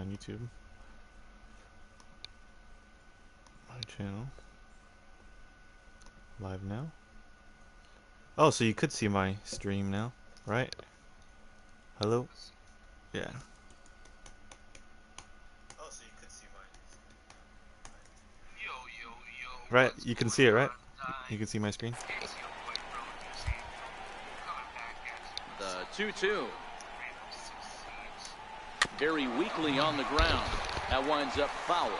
on YouTube. My channel. Live now. Oh, so you could see my stream now, right? Hello? Yeah. Oh, so you could see my... Right, you can see it, right? You can see my screen? The 2-2. Very weakly on the ground. That winds up foul.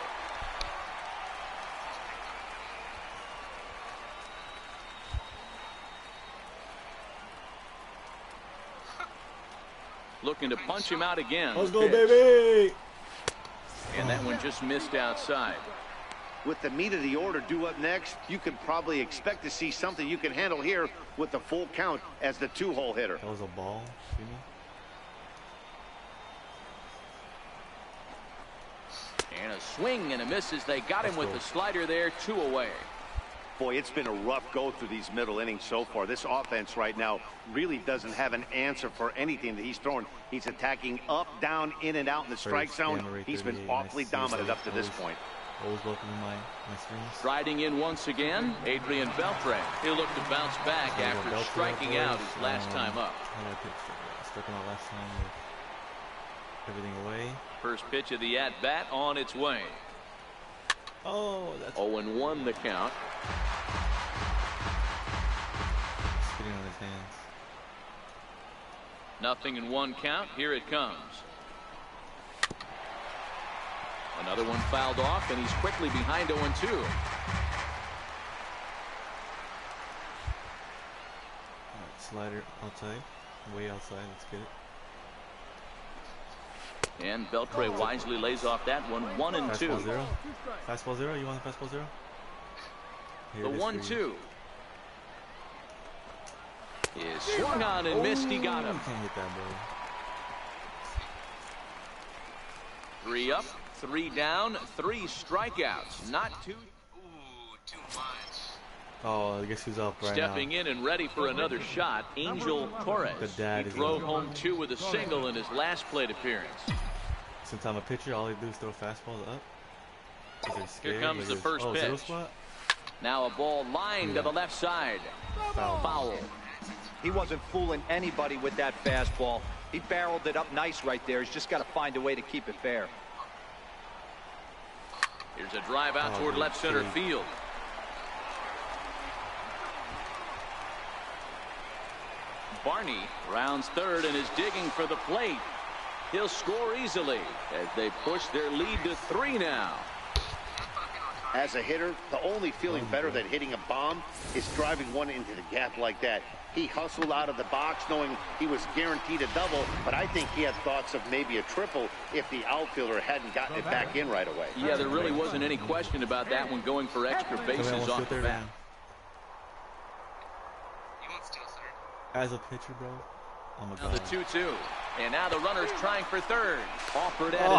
Looking to punch him out again. Let's go, baby! And that one just missed outside. With the meat of the order due up next, you can probably expect to see something you can handle here with the full count as the 2-hole hitter. That was a ball, And a swing and a miss as they got him with the slider there, 2 away. Boy, it's been a rough go through these middle innings so far. This offense right now really doesn't have an answer for anything that he's throwing. He's attacking up, down, in and out in the strike zone. He's been awfully dominant up to this point. Always welcome to my streams. Riding in once again, Adrian Beltre. He'll look to bounce back after striking out his last time up. Striking out last time with everything away. First pitch of the at-bat on its way. Oh, that's 0-1 the count. getting on his hands. 0-1 count. Here it comes. Another one fouled off, and he's quickly behind 0-2. Slider outside, way outside. Let's get it. And Beltre wisely lays off that one. 1-2. Fastball zero. Fastball zero. You want the fastball zero? The 1-2 is swung on and missed. He got him. You can't hit that, bro. 3 up, 3 down, 3 strikeouts. Not too. Too much. Oh, I guess he's up right Stepping now. in and ready for another shot, Angel Torres. He drove home 2 with a single in his last plate appearance. Since I'm a pitcher, all I do is throw fastballs up. Here comes the first pitch. Now a ball lined to the left side. Foul. He wasn't fooling anybody with that fastball. He barreled it up nice right there. He's just got to find a way to keep it fair. Here's a drive out toward left center field. Barney rounds third and is digging for the plate. He'll score easily as they push their lead to 3 now. As a hitter, the only feeling better than hitting a bomb is driving one into the gap like that. He hustled out of the box knowing he was guaranteed a double, but I think he had thoughts of maybe a triple if the outfielder hadn't gotten it back in right away. Yeah, there really wasn't any question about that one going for extra bases off the bat. As a pitcher, bro. Oh my Now God. the 2-2. And now the runner's trying for third. Offered at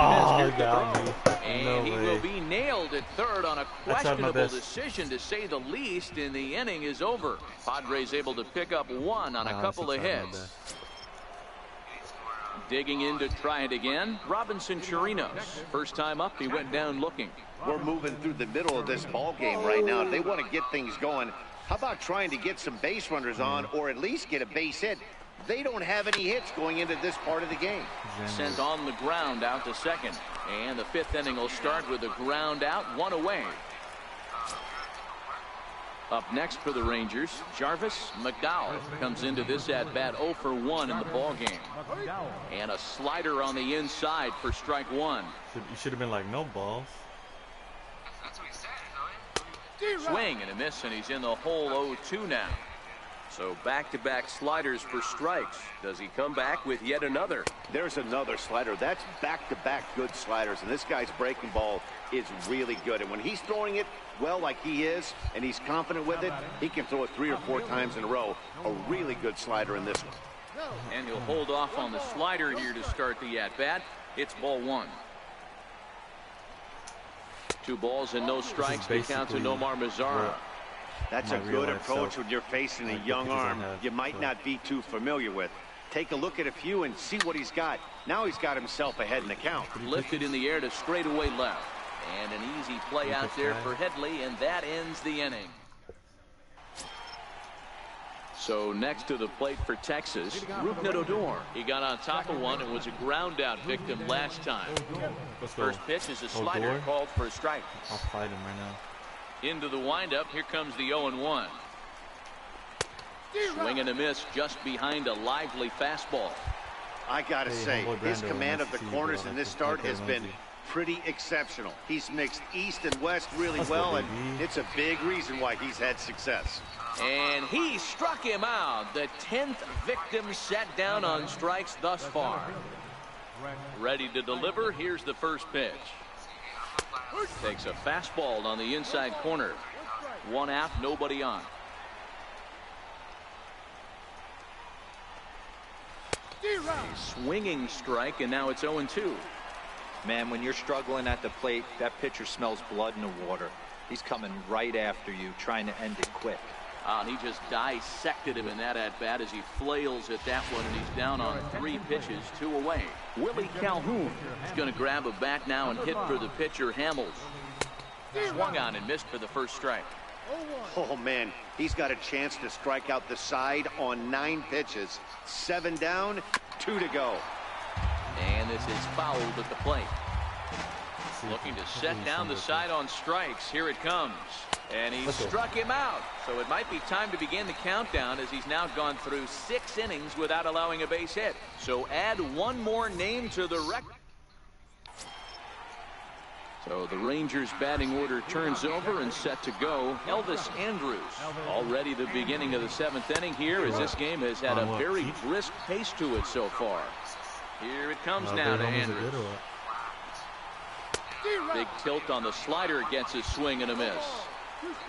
and he will be nailed at third on a questionable decision, to say the least, and the inning is over. Padres able to pick up 1 on a couple of hits. Digging in to try it again, Robinson Chirinos. First time up, he went down looking. We're moving through the middle of this ball game right now. If they want to get things going, how about trying to get some base runners on, or at least get a base hit? They don't have any hits going into this part of the game. Sent on the ground out to second. And the 5th inning will start with a ground out, 1 away. Up next for the Rangers, Jarvis McDowell comes into this at-bat 0 for 1 in the ballgame. And a slider on the inside for strike 1. You should have been like, no balls. That's what he said, Swing and a miss, and he's in the hole 0-2 now. So back-to-back sliders for strikes. Does he come back with yet another? There's another slider. That's back-to-back good sliders, and this guy's breaking ball is really good. And when he's throwing it well like he is, and he's confident with it, he can throw it 3 or 4 times in a row. A really good slider in this one. And he'll hold off on the slider here to start the at-bat. It's ball 1. 2 balls and no strikes. The count to Nomar Mazara. That's a good approach when you're facing a young arm you might not be too familiar with. Take a look at a few and see what he's got. Now he's got himself ahead in the count. Lifted in the air to straightaway left. And an easy play out there for Headley, and that ends the inning. So next to the plate for Texas, Rugnet-Odor. He got on top of one and was a ground out victim last time. First pitch is a slider called for a strike. I'll fight him right now. Into the windup, here comes the 0-1. Swing and a miss just behind a lively fastball. I gotta say, his command of the corners in this start has been pretty exceptional. He's mixed east and west really well, and it's a big reason why he's had success. And he struck him out. The 10th victim set down on strikes thus far. Ready to deliver. Here's the first pitch. Takes a fastball on the inside corner. One out, nobody on. A swinging strike, and now it's 0-2. Man, when you're struggling at the plate, that pitcher smells blood in the water. He's coming right after you, trying to end it quick. And he just dissected him in that at-bat as he flails at that one, and he's down on 3 pitches, 2 away. Willie Calhoun is going to grab a bat now and hit for the pitcher, Hamels. Swung on and missed for the first strike. Oh, man, he's got a chance to strike out the side on 9 pitches. 7 down, 2 to go. And this is fouled at the plate. Looking to set down the side on strikes. Here it comes. And he struck him out. So it might be time to begin the countdown, as he's now gone through 6 innings without allowing a base hit. So add one more name to the record. So the Rangers batting order turns over and set to go. Elvis Andrus already the beginning of the 7th inning here, as this game has had a very brisk pace to it so far. Here it comes now to Andrus. Big tilt on the slider, gets a swing and a miss.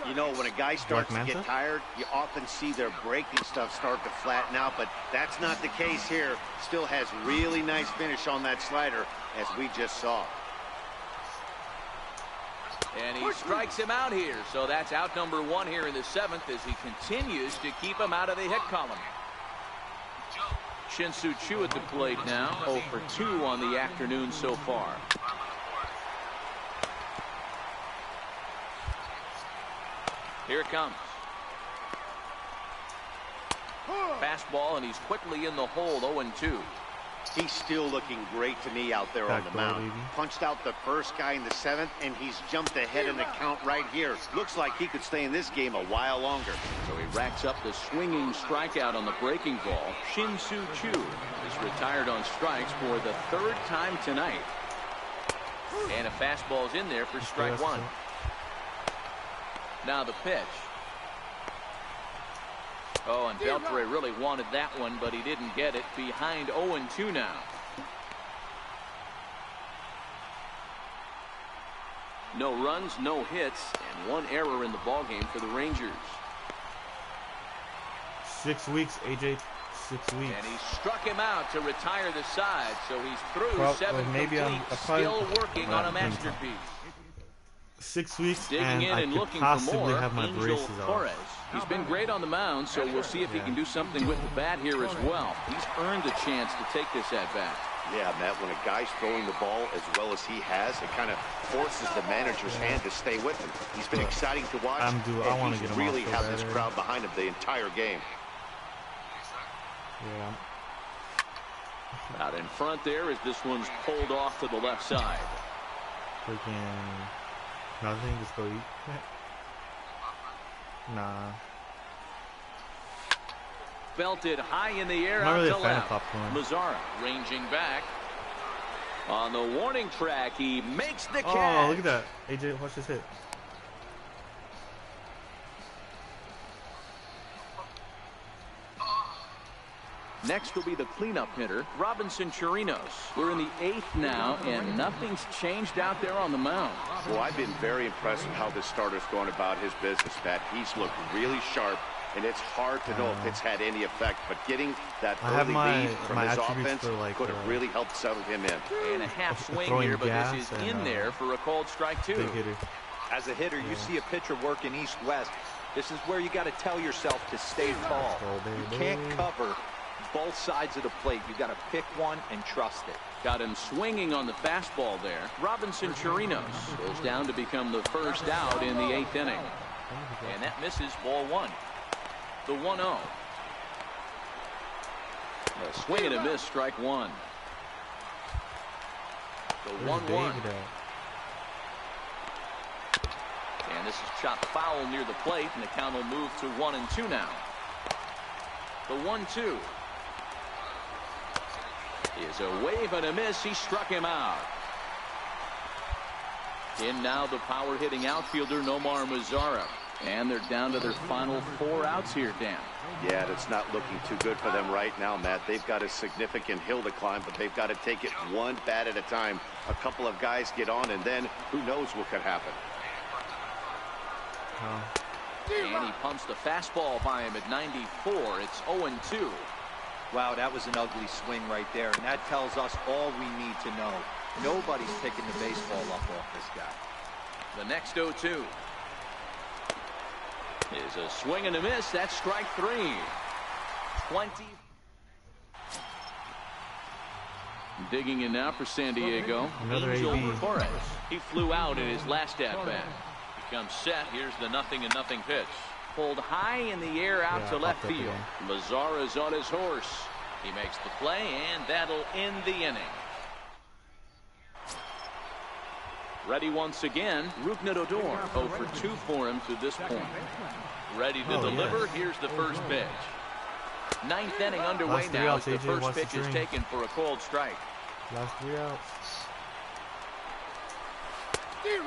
You know, when a guy starts to get tired, you often see their breaking stuff start to flatten out, but that's not the case here. Still has really nice finish on that slider, as we just saw. And he strikes him out here, so that's out number 1 here in the 7th, as he continues to keep him out of the hit column. Shin-Soo Choo at the plate now, 0 for 2 on the afternoon so far. Here it comes. Fastball, and he's quickly in the hole, 0-2. He's still looking great to me out there on the mound. Punched out the first guy in the 7th, and he's jumped ahead in the count right here. Looks like he could stay in this game a while longer. So he racks up the swinging strikeout on the breaking ball. Shin-Soo Choo is retired on strikes for the 3rd time tonight. And a fastball's in there for strike 1. Now the pitch. Oh, and Beltre really wanted that one, but he didn't get it. Behind 0-2 now. No runs, no hits, and 1 error in the ballgame for the Rangers. 6 weeks, AJ. 6 weeks. And he struck him out to retire the side, so he's through 7 maybe complete, still working on a masterpiece. 6 weeks, digging and in I and could looking for possibly more. have my Angel braces Torres. off. He's been great on the mound, so we'll see if he can do something with the bat here as well. He's earned a chance to take this at bat. Yeah, Matt, when a guy's throwing the ball as well as he has, it kind of forces the manager's hand to stay with him. He's been exciting to watch, and he's really had this crowd behind him the entire game. Yeah. Out in front there as this one's pulled off to the left side. Freaking nothing, just go eat. Nah. Belted high in the air Not out really to a fan of left. popcorn. Mazzara ranging back. On the warning track, he makes the catch. Oh, look at that. AJ, watch this hit. Next will be the cleanup hitter, Robinson Chirinos. We're in the 8th now, and nothing's changed out there on the mound. Well, I've been very impressed with how this starter's going about his business, Matt. He's looked really sharp, and it's hard to know if it's had any effect. But getting that early lead from his offense could have really helped settle him in. And a half swing here, but this is in there for a called strike 2. As a hitter, you see a pitcher working east-west. This is where you got to tell yourself to stay tall. You can't cover both sides of the plate. You got to pick one and trust it. Got him swinging on the fastball there. Robinson Chirinos goes down to become the first out in the 8th inning. And that misses ball one. The 1-0. A swing and a miss, strike one. The 1-1. And this is chopped foul near the plate, and the count will move to 1-2 now. The 1-2 is a wave and a miss. He struck him out. In now the power hitting outfielder Nomar Mazara. And they're down to their final 4 outs here, Dan. Yeah, it's not looking too good for them right now, Matt. They've got a significant hill to climb, but they've got to take it one bat at a time. A couple of guys get on, and then who knows what could happen. And he pumps the fastball by him at 94. It's 0-2. Wow, that was an ugly swing right there, and that tells us all we need to know. Nobody's picking the baseball up off this guy. The next 0-2 is a swing and a miss. That's strike 3. 20. Digging in now for San Diego. Another Angel AB. Torres. He flew out in his last at bat. He comes set. Here's the 0-0 pitch. Pulled high in the air out to left field. Mazara's on his horse. He makes the play, and that'll end the inning. Ready once again, Rougned Odor. 0 for 2 for him to this point. Ready to deliver. Here's the first pitch. 9th inning underway now as the first pitch is taken for a called strike. Last 3 outs.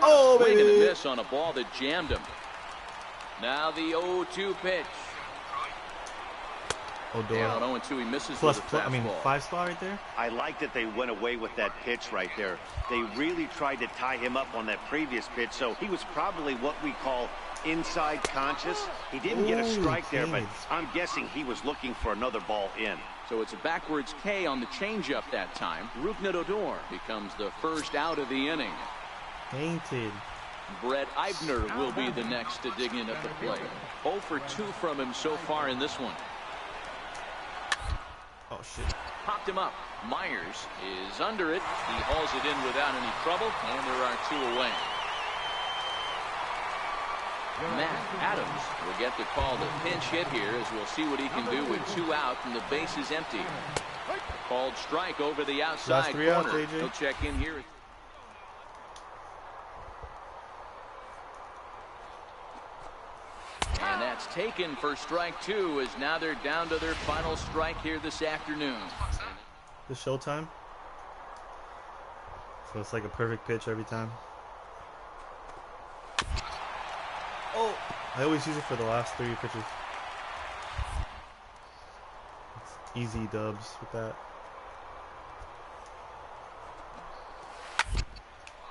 Oh, swing and a miss on a ball that jammed him. Now the 0-2 pitch. Odor. And on 0-2 he misses Plus, with a fastball. 5-spot right there. I like that they went away with that pitch right there. They really tried to tie him up on that previous pitch, so he was probably what we call inside conscious. He didn't get a strike there, but I'm guessing he was looking for another ball in. So it's a backwards K on the changeup that time. Rougned Odor becomes the first out of the inning. Painted. Brett Eibner will be the next to dig in at the plate. 0 for 2 from him so far in this one. Oh, shit. Popped him up. Myers is under it. He hauls it in without any trouble, and there are 2 away. Matt Adams will get the call to pinch hit here, as we'll see what he can do with 2 out and the base is empty. Called strike over the outside corner. Outs, AJ. He'll check in here. And that's taken for strike 2, as now they're down to their final strike here this afternoon. The showtime. So it's like a perfect pitch every time. Oh, I always use it for the last 3 pitches. It's easy dubs with that.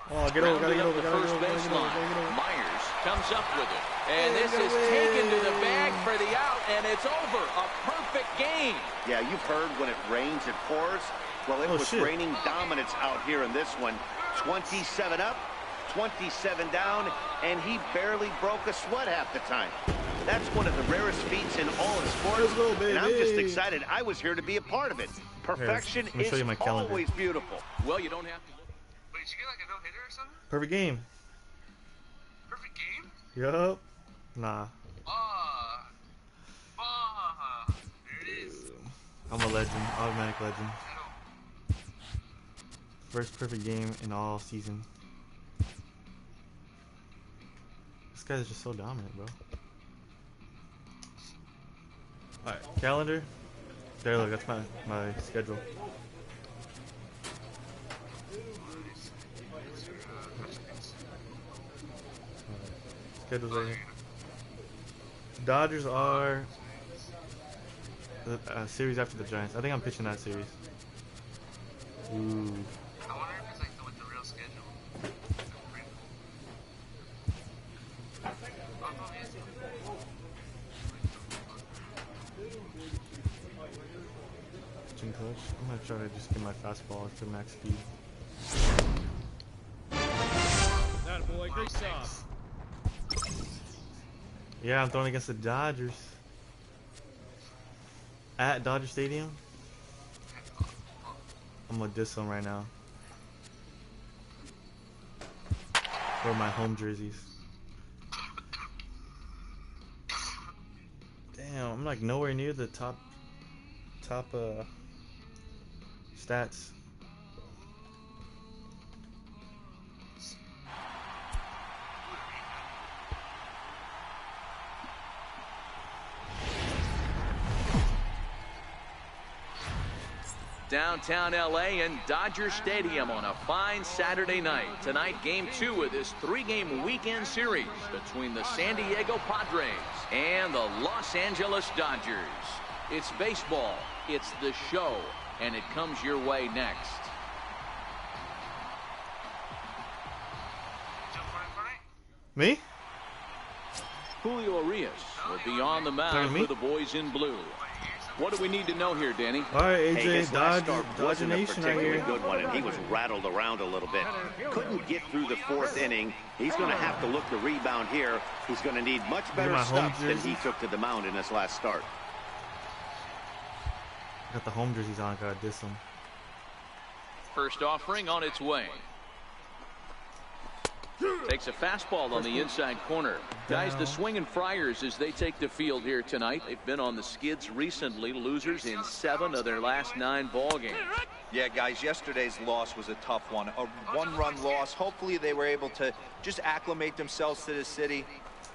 Oh, get over, gotta get over, gotta get over, gotta get over. Myers comes up with it. And this is taken to the bag for the out, and it's over. A perfect game. Yeah, you've heard when it rains, it pours. Well, it was raining dominance out here in this one. 27 up, 27 down, and he barely broke a sweat half the time. That's one of the rarest feats in all of sports, and I'm just excited I was here to be a part of it. Perfection is always beautiful. Well, you don't have to look. Wait, did you get like a no-hitter or something? Perfect game. Perfect game? Yup. Nah. There it is. I'm a legend. Automatic legend. First perfect game in all season. This guy's just so dominant, bro. Alright, calendar. There, look, that's my schedule. Schedule's right here. Dodgers are the series after the Giants. I think I'm pitching that series. Ooh. I wonder if it's like with the real schedule. Pitching coach. I'm gonna try to just get my fastball to max speed. That boy, great job. Yeah, I'm throwing against the Dodgers. At Dodger Stadium. I'm gonna diss them right now. For my home jerseys. Damn, I'm like nowhere near the top stats. Downtown LA and Dodger Stadium on a fine Saturday night. Tonight, game 2 of this 3-game weekend series between the San Diego Padres and the Los Angeles Dodgers. It's baseball, it's the show, and it comes your way next. Me? Julio Urias will be on the mound for the boys in blue. What do we need to know here, Danny? All right, AJ, hey, his last Dodger start wasn't a Nation right particularly here. good one, and he was rattled around a little bit. Couldn't get through the 4th inning. He's going to have to look to rebound here. He's going to need much better stuff than he took to the mound in his last start. Got the home jerseys on, gotta diss them. First offering on its way. Takes a fastball on the inside corner. Guys, the Swinging Friars, as they take the field here tonight, they've been on the skids recently, losers in 7 of their last 9 ball games. Yeah, guys, yesterday's loss was a tough one. A 1-run loss. Hopefully they were able to just acclimate themselves to the city,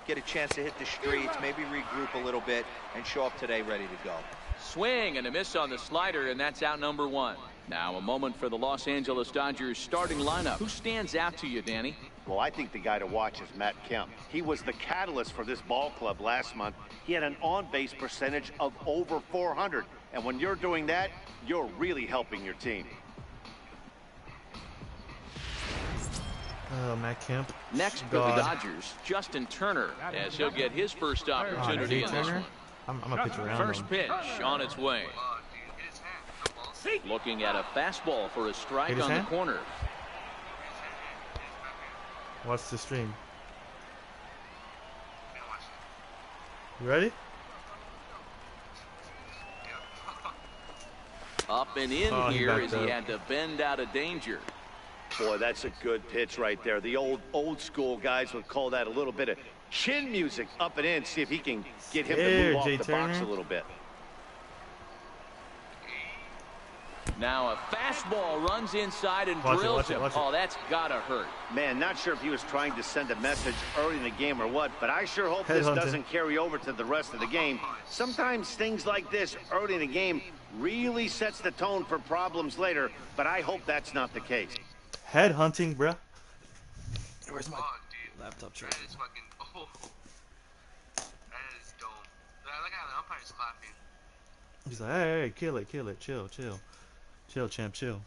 get a chance to hit the streets, maybe regroup a little bit, and show up today ready to go. Swing and a miss on the slider, and that's out number 1. Now a moment for the Los Angeles Dodgers starting lineup. Who stands out to you, Danny? Well, I think the guy to watch is Matt Kemp. He was the catalyst for this ball club last month. He had an on-base percentage of over 400. And when you're doing that, you're really helping your team. Matt Kemp. Next for the Dodgers, Justin Turner, as he'll get his first opportunity in this one. I'm gonna pitch around First him. pitch on its way. Looking at a fastball for a strike on the corner. Watch the stream. You ready? Up and in here as he had to bend out of danger. Boy, that's a good pitch right there. The old school guys would call that a little bit of chin music up and in. See if he can get him to move off the box a little bit. Now a fastball runs inside and drills him. Oh, that's gotta hurt. Man, not sure if he was trying to send a message early in the game or what, but I sure hope this doesn't carry over to the rest of the game. Sometimes things like this early in the game really sets the tone for problems later, but I hope that's not the case. Head hunting, bruh. Where's my laptop charger? That is fucking, oh. That is dope. I like how the umpire's clapping. He's like, hey, kill it, chill. Chill, champ, chill.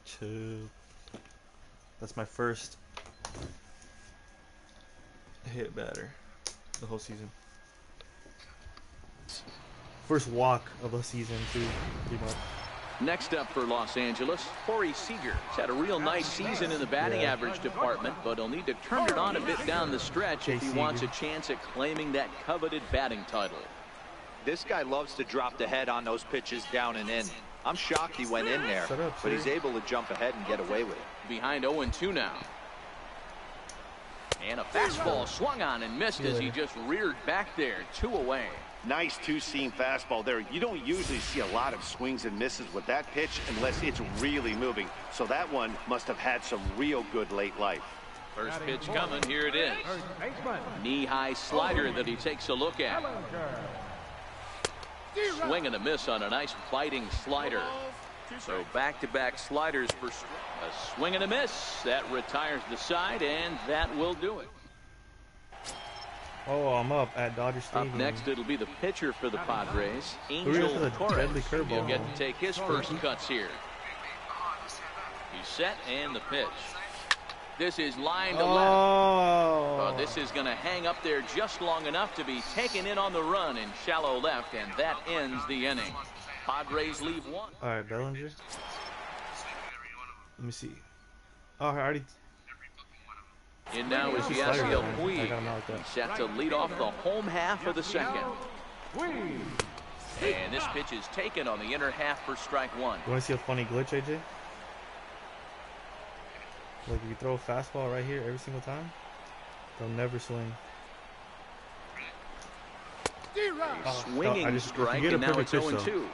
Chill. That's my first hit batter the whole season. First walk of the season, too, pretty much. Next up for Los Angeles, Corey Seager. He's had a real nice season in the batting average department, but he'll need to turn it on a bit down the stretch if he wants a chance at claiming that coveted batting title. This guy loves to drop the head on those pitches down and in. I'm shocked he went in there, but he's able to jump ahead and get away with it. Behind 0-2 now. And a fastball swung on and missed as he just reared back there, 2 away. Nice two-seam fastball there. You don't usually see a lot of swings and misses with that pitch unless it's really moving. So that one must have had some real good late life. First pitch coming, here it is. Knee-high slider that he takes a look at. Swing and a miss on a nice biting slider. So back-to-back sliders for a swing and a miss. That retires the side, and that will do it. Oh, I'm up at Dodger Stadium. Up next, it'll be the pitcher for the Padres, Angel Torres. He'll get to take his first cuts here. He's set, and the pitch. This is line to left. Oh, this is going to hang up there just long enough to be taken in on the run in shallow left, and that ends the inning. Padres leave 1. All right, Bellinger. Let me see. Oh, I already. And now is Yasiel Puig. He's set to lead off the home half of the second. And this pitch is taken on the inner half for strike one. You want to see a funny glitch, AJ? Like if you throw a fastball right here every single time, they'll never swing. Swinging strike, and now it's 0-2.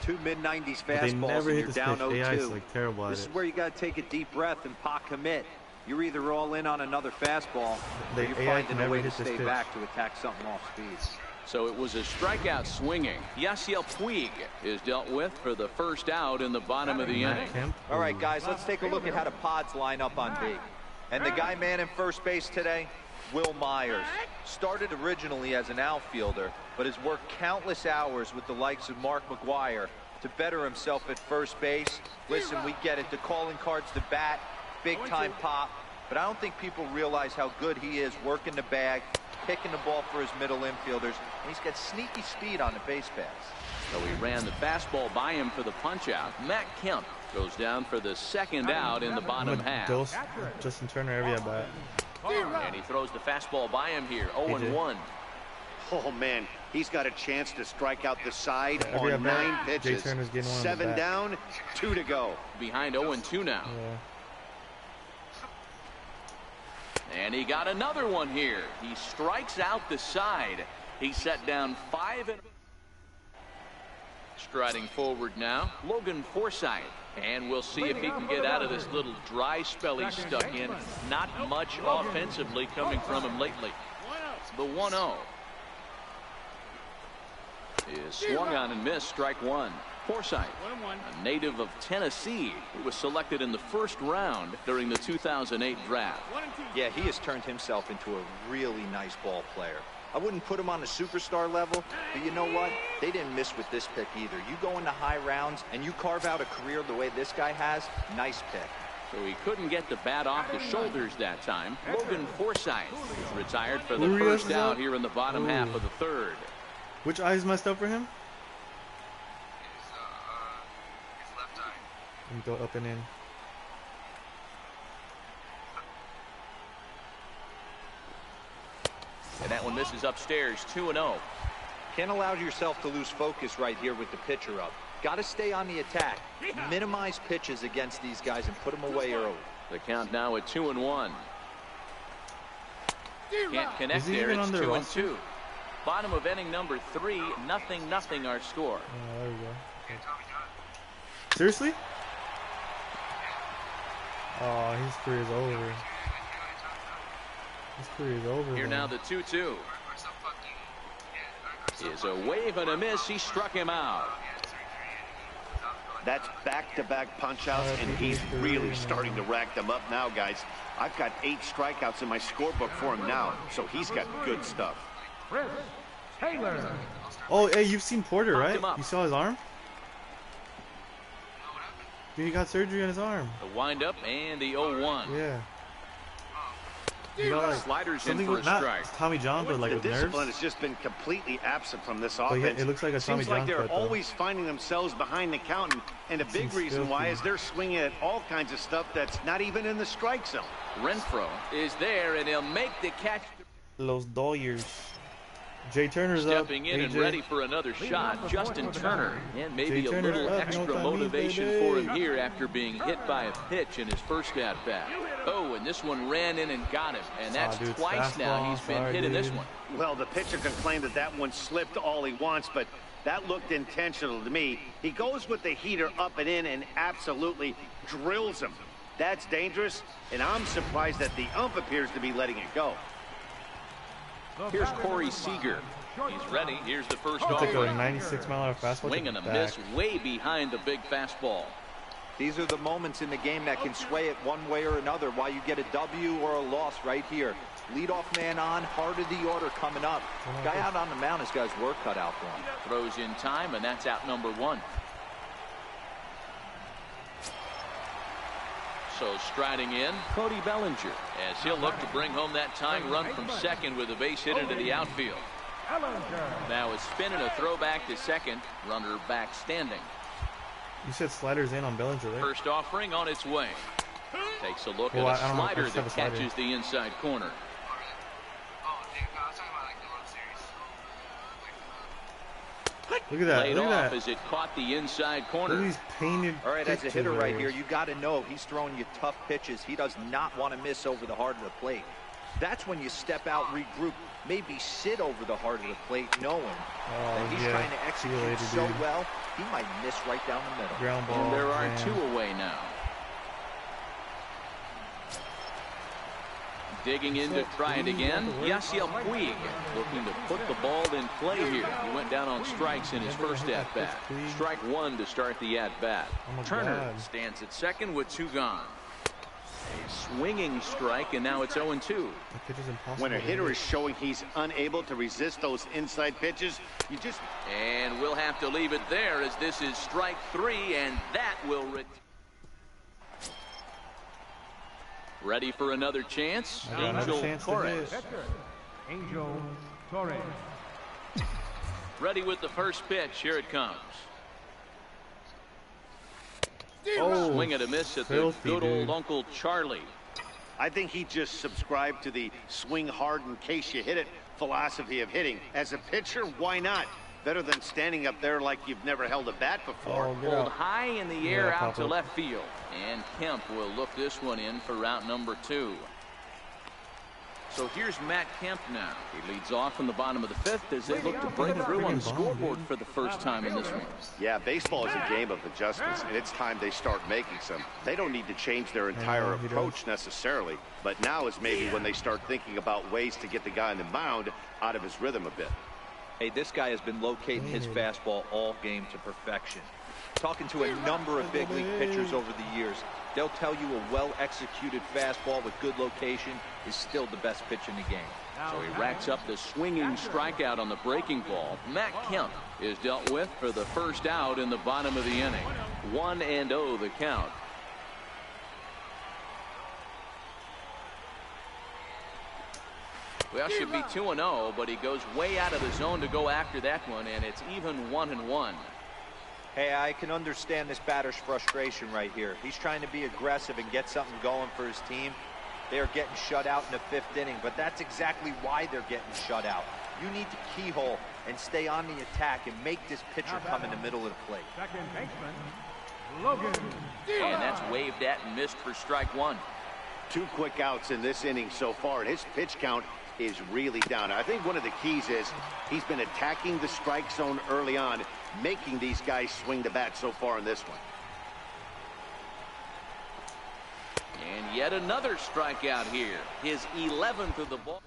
Two mid-90s But they fastballs never and hit you're this down pitch. 0-2. AI is like terrible at This is it. where you got to take a deep breath and pot commit. You're either all in on another fastball, or you're AI finding a never way to hit this stay pitch. back to attack something off speed. So it was a strikeout swinging. Yasiel Puig is dealt with for the first out in the bottom of the inning. All right, guys, let's take a look at how the pods line up on B. And the guy manning first base today, Will Myers. Started originally as an outfielder, but has worked countless hours with the likes of Mark McGwire to better himself at first base. Listen, we get it. The calling card's the bat, big-time pop. But I don't think people realize how good he is working the bag, picking the ball for his middle infielders. And he's got sneaky speed on the base paths. So he ran the fastball by him for the punch-out. Matt Kemp goes down for the second out in the bottom half. Dose Justin Turner every at bat. And he throws the fastball by him here, 0-1. Oh, man, he's got a chance to strike out the side every on at bat, 9 Jay pitches. Turner's getting one on the 7 bat. down, 2 to go. Behind 0-2 now. Yeah. And he got another one here. He strikes out the side. He set down 5 and striding forward now, Logan Forsythe. And we'll see if he can get out of this little dry spell he's stuck in. Not much offensively coming from him lately. The 1-0 is swung on and missed, strike one. Forsythe, a native of Tennessee, who was selected in the first round during the 2008 draft. Yeah, he has turned himself into a really nice ball player. I wouldn't put him on a superstar level, but you know what? They didn't miss with this pick either. You go into high rounds and you carve out a career the way this guy has, nice pick. So he couldn't get the bat off the shoulders that time. Logan Forsythe is retired for the Urias first is out up? here in the bottom half of the third. Which eye is messed up for him? His left eye. Let me go up and in. And that one misses upstairs, 2-0. Can't allow yourself to lose focus right here with the pitcher up. Got to stay on the attack. Minimize pitches against these guys and put them away early. The count now at 2-1. Can't connect Is he there. even It's on their 2-2. Bottom of inning number 3, 0-0 our score. Oh, there we go. Yeah, Tommy John. Seriously? Oh, his career is over. His career is over. Here man. now the 2-2 Or some fucking. Yeah, or is some a wave and a miss. He struck him out. That's back-to-back punch-outs, and he's really starting to rack them up now, guys. I've got 8 strikeouts in my scorebook for him now, so he's got good stuff. Oh, hey, you've seen Porter, Popped right? him up. You saw his arm? Dude, he got surgery on his arm. The windup and the 0-1. Yeah. You got, like, Sliders in something for a with, not strike. Tommy John, but like The with nerves. discipline has just been completely absent from this But yeah, offense. it looks like a Tommy Seems like John they're cut, though. always finding themselves behind the count, and a big Seems reason why filthy. is they're swinging at all kinds of stuff that's not even in the strike zone. Renfro is there, and he'll make the catch. Los Doyers. Jay Turner's up. Stepping in and AJ. ready for another shot, Justin Turner. And maybe Jay a Turner's little up, you know extra what that means, motivation baby. for him here after being hit by a pitch in his first at-bat. Oh, and this one ran in and got him. And that's Dude, it's twice now fastball. he's been Sorry, hit in this dude. one. Well, the pitcher can claim that that one slipped all he wants, but that looked intentional to me. He goes with the heater up and in and absolutely drills him. That's dangerous, and I'm surprised that the ump appears to be letting it go. Here's Corey Seager. He's ready. Here's the first He took a offering. 96-mile-an-hour fastball. Swing to and the a back. miss way behind the big fastball. These are the moments in the game that can sway it one way or another, why you get a W or a loss right here. Leadoff man on, heart of the order coming up. Guy out on the mound has got his work cut out for him. Throws in time, and that's out number 1. So striding in, Cody Bellinger, as he'll look to bring home that tying run from second with a base hit into the outfield. Now a spin and a throwback to second, runner back standing. You said sliders in on Bellinger, right? First offering on its way. Takes a look Well, at I a don't know. I slider just have that a slider. catches the inside corner. Oh, dude, I was talking about like the World Series. Look at that. Laid Look off at that. as it caught the inside corner. Look at these painted. All right, as a hitter right here, here, you got to know he's throwing you tough pitches. He does not want to miss over the heart of the plate. That's when you step out, regroup, maybe sit over the heart of the plate, knowing that he's trying to execute so well, he might miss right down the middle. Ground ball. And there are 2 away now. Digging in to try it again. Yasiel Puig looking to put the ball in play here. He went down on strikes in his first at-bat. Strike 1 to start the at-bat. Turner stands at second with 2 gone. A swinging strike, and now it's 0-2. When a hitter is showing he's unable to resist those inside pitches, you just... And we'll have to leave it there as this is strike 3, and that will... Ready for another chance? Angel Torres. Angel Torres. Ready with the first pitch. Here it comes. Oh, swing and a miss at the good old Uncle Charlie. I think he just subscribed to the swing hard in case you hit it philosophy of hitting. As a pitcher, why not? Better than standing up there like you've never held a bat before. Pulled high in the air out to left field. And Kemp will look this one in for route number 2. So here's Matt Kemp now. He leads off in the bottom of the 5th as they look to break through on the scoreboard for the first time in this one. Yeah, baseball is a game of adjustments, and it's time they start making some. They don't need to change their entire approach necessarily, but now is maybe when they start thinking about ways to get the guy on the mound out of his rhythm a bit. Hey, this guy has been locating his fastball all game to perfection. Talking to a number of big league pitchers over the years, they'll tell you a well-executed fastball with good location is still the best pitch in the game. So he racks up the swinging strikeout on the breaking ball. Matt Kemp is dealt with for the first out in the bottom of the inning. 1-0 the count. Well, should be 2-0, but he goes way out of the zone to go after that one, and it's even 1-1. Hey, I can understand this batter's frustration right here. He's trying to be aggressive and get something going for his team. They are getting shut out in the 5th inning, but that's exactly why they're getting shut out. You need to keyhole and stay on the attack and make this pitcher come in the middle of the plate. Second baseman, Logan. And that's waved at and missed for strike 1. 2 quick outs in this inning so far, and his pitch count is really down. I think one of the keys is he's been attacking the strike zone early on, making these guys swing the bat so far in this one. And yet another strikeout here. His 11th of the ball.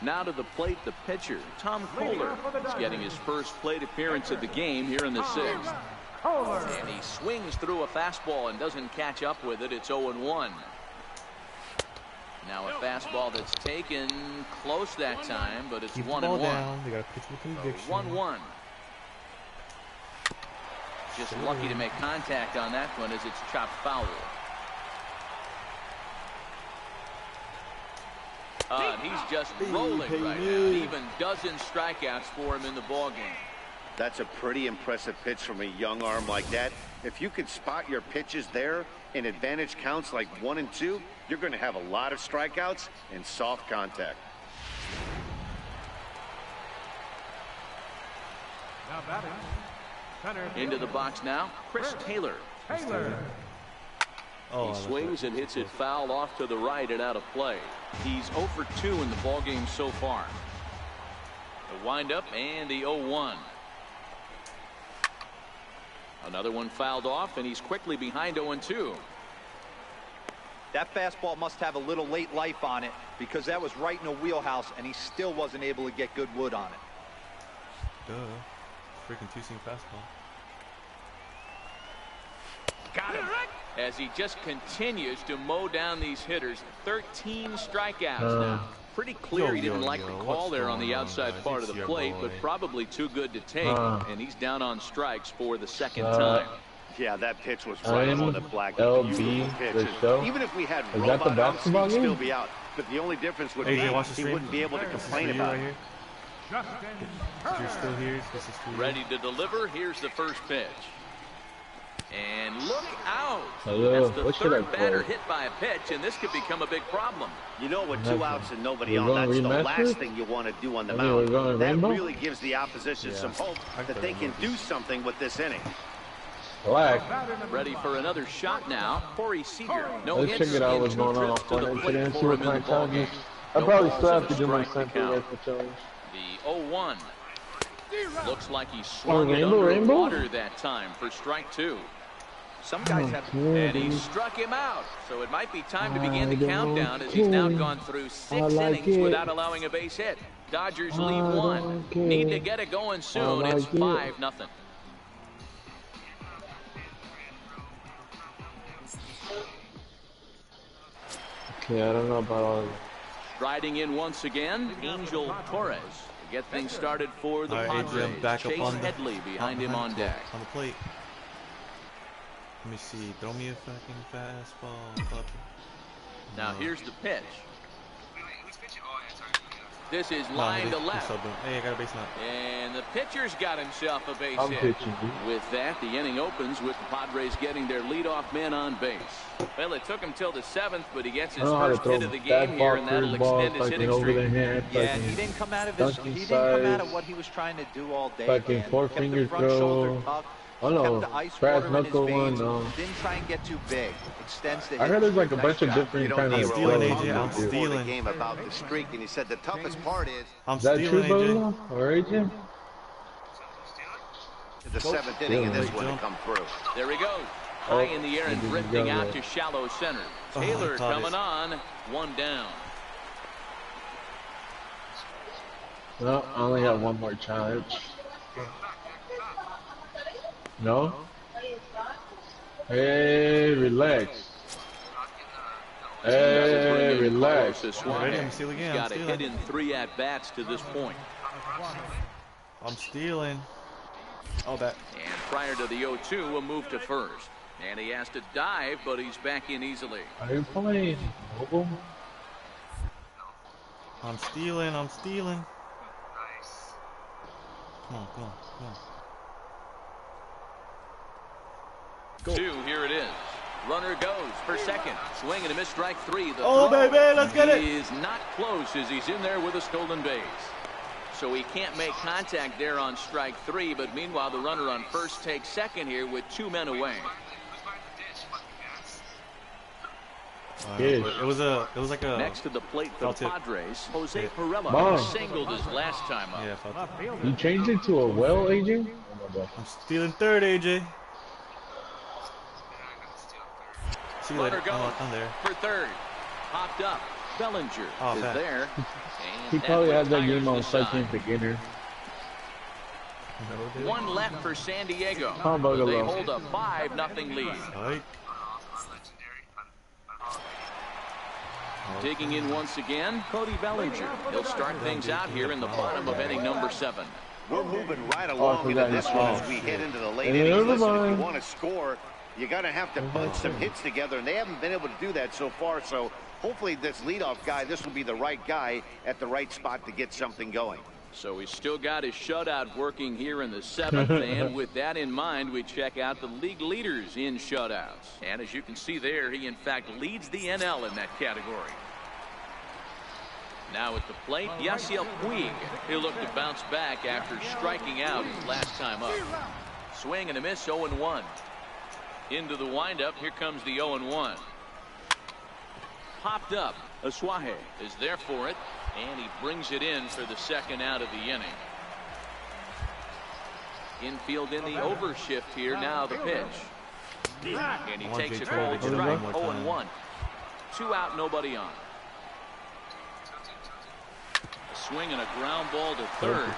Now to the plate, the pitcher, Tom Kohler, is getting his first plate appearance of the game here in the 6th. And he swings through a fastball and doesn't catch up with it. It's 0-1. Now a fastball that's taken close that time, but it's 1-1. They got to pitch with conviction. 1-1. Just lucky to make contact on that one as it's chopped foul. And he's just rolling right now. Even dozen strikeouts for him in the ballgame. That's a pretty impressive pitch from a young arm like that. If you could spot your pitches there in advantage counts like 1 and 2, you're going to have a lot of strikeouts and soft contact. Now batting. Into the box now, Chris Taylor. He swings and hits it foul off to the right and out of play. He's 0 for 2 in the ballgame so far. The windup and the 0-1. Another one fouled off, and he's quickly behind 0-2. That fastball must have a little late life on it because that was right in a wheelhouse, and he still wasn't able to get good wood on it. Duh. Freaking two-seam fastball. Got him. As he just continues to mow down these hitters. 13 strikeouts now. Pretty clear he didn't like the call there on the outside part of the plate, but probably too good to take. And he's down on strikes for the second time. Yeah, that pitch was right on the black. LB, even if we had is that the basketball he'd game? still be out. But the only difference would be he wouldn't be able to complain about it. If you're still here, this is for you. Ready to deliver. Here's the first pitch. And look out. Hello. That's the What should I third batter play? hit by a pitch, and this could become a big problem. You know, with 2 outs and nobody We're on, going that's the remaster? last thing you want to do on the I mean, we're mound. going That rainbow? really gives the opposition some hope that they can do something with this inning. Black. Ready for another shot now. Corey Seager. No Let's hits check it out and what's 2 going on trips to the Fortnite plate today and see for what him in my the ball challenge is. game. I No probably balls still and have a to do my strike same to thing count. as the challenge. The 0-1. Looks like he swung it rainbow, under water that time for strike 2. Some guys have. And he struck him out. So it might be time to begin the countdown as he's now gone through 6 innings without allowing a base hit. Dodgers lead 1. Need to get it going soon. It's 5-0. Okay, I don't know about all that. Striding in once again, Angel Torres to get things started for the All right, Padres. AJ, back up Chase on the Headley behind him on deck. On the plate. Let me see. Throw me a fucking fastball, puppy. Now here's the pitch. Who's pitching? Oh, yeah, sorry. This is No, line he's to left. subbing. Hey, I got a base knock. And the pitcher's got himself a base I'm hit. pitching, dude. With that, the inning opens with the Padres getting their leadoff man on base. Well, it took him till the 7th, but he gets I his don't know how to first throw hit of the bad game ball, here, and that'll curve ball, extend his fucking hitting over the streak. head, Yeah, fucking he didn't come out of his. dunking He didn't come out of size, what he was trying to do all day. fucking man. four Kept the finger front shoulder throw. tucked, Oh no, kept the ice brass water in his knuckle one. veins, No. didn't try and get too big. Extends the I hit heard there's like a streak. bunch Nice of job. different You kind know, of stealing, throws AJ, you I'm can do. before the stealing. game about the streak, and he said the toughest part is I'm Is that true, stealing, AJ. Bolo? Or AJ? the 7th inning in this Stealing. one to come through. There he goes. High in the air and he drifting got out it. to shallow center. Oh, I Taylor caught coming it. on. 1 down. No, I only got one more challenge. No? Hey, relax. Hey, relax. Ready? I'm stealing again. I'm Got a hit stealing. in 3 at-bats to this point. I'm stealing. Oh, that. And prior to the 0-2, a move to first. And he has to dive, but he's back in easily. Are you playing mobile? I'm stealing. I'm stealing. Nice. Come on, come on, come on. 2, here it is. Runner goes for second. Swing and a miss, strike 3. The Oh, throw. baby, let's get it. He is not close as he's in there with a stolen base. So he can't make contact there on strike 3, but meanwhile the runner on first takes second here with 2 men away. Who's behind the ditch? Fucking ass. It was like a. Next to the plate for Foul the tip. Padres, Jose Hit. Perella Mom. singled his last time up. Yeah, fuck it. Left field. You changed it to a well, AJ? Oh my god. I'm stealing third, AJ. Yeah, I'm gonna steal third. See you Runner later. goes I'm there. for third. Popped up. Bellinger Oh, is bad. there. He And probably that had that retires game on the second side. beginner. 1 left for San Diego. Come on, They Bugalo. hold a 5-0 lead. Alright. Legendary. Digging in once again, Cody Bellinger. He'll start things out here in the bottom of inning number 7. We're moving right along into forgot this you one saw. as we head into the late Hey, innings. never Listen, if you mind. want to score, you got to have to bunch some hits together, and they haven't been able to do that so far. So hopefully this leadoff guy, this will be the right guy at the right spot to get something going. So he's still got his shutout working here in the 7th, and with that in mind, we check out the league leaders in shutouts. And as you can see there, he in fact leads the NL in that category. Now at the plate, Yasiel Puig. He'll look to bounce back after striking out his last time up. Swing and a miss, 0-1. Into the windup, here comes the 0-1. Popped up, Aswahe is there for it, and he brings it in for the second out of the inning. Infield in the overshift here, now the pitch. And he takes a cold strike, 0-1. 2 out, nobody on. Swing and a ground ball to third.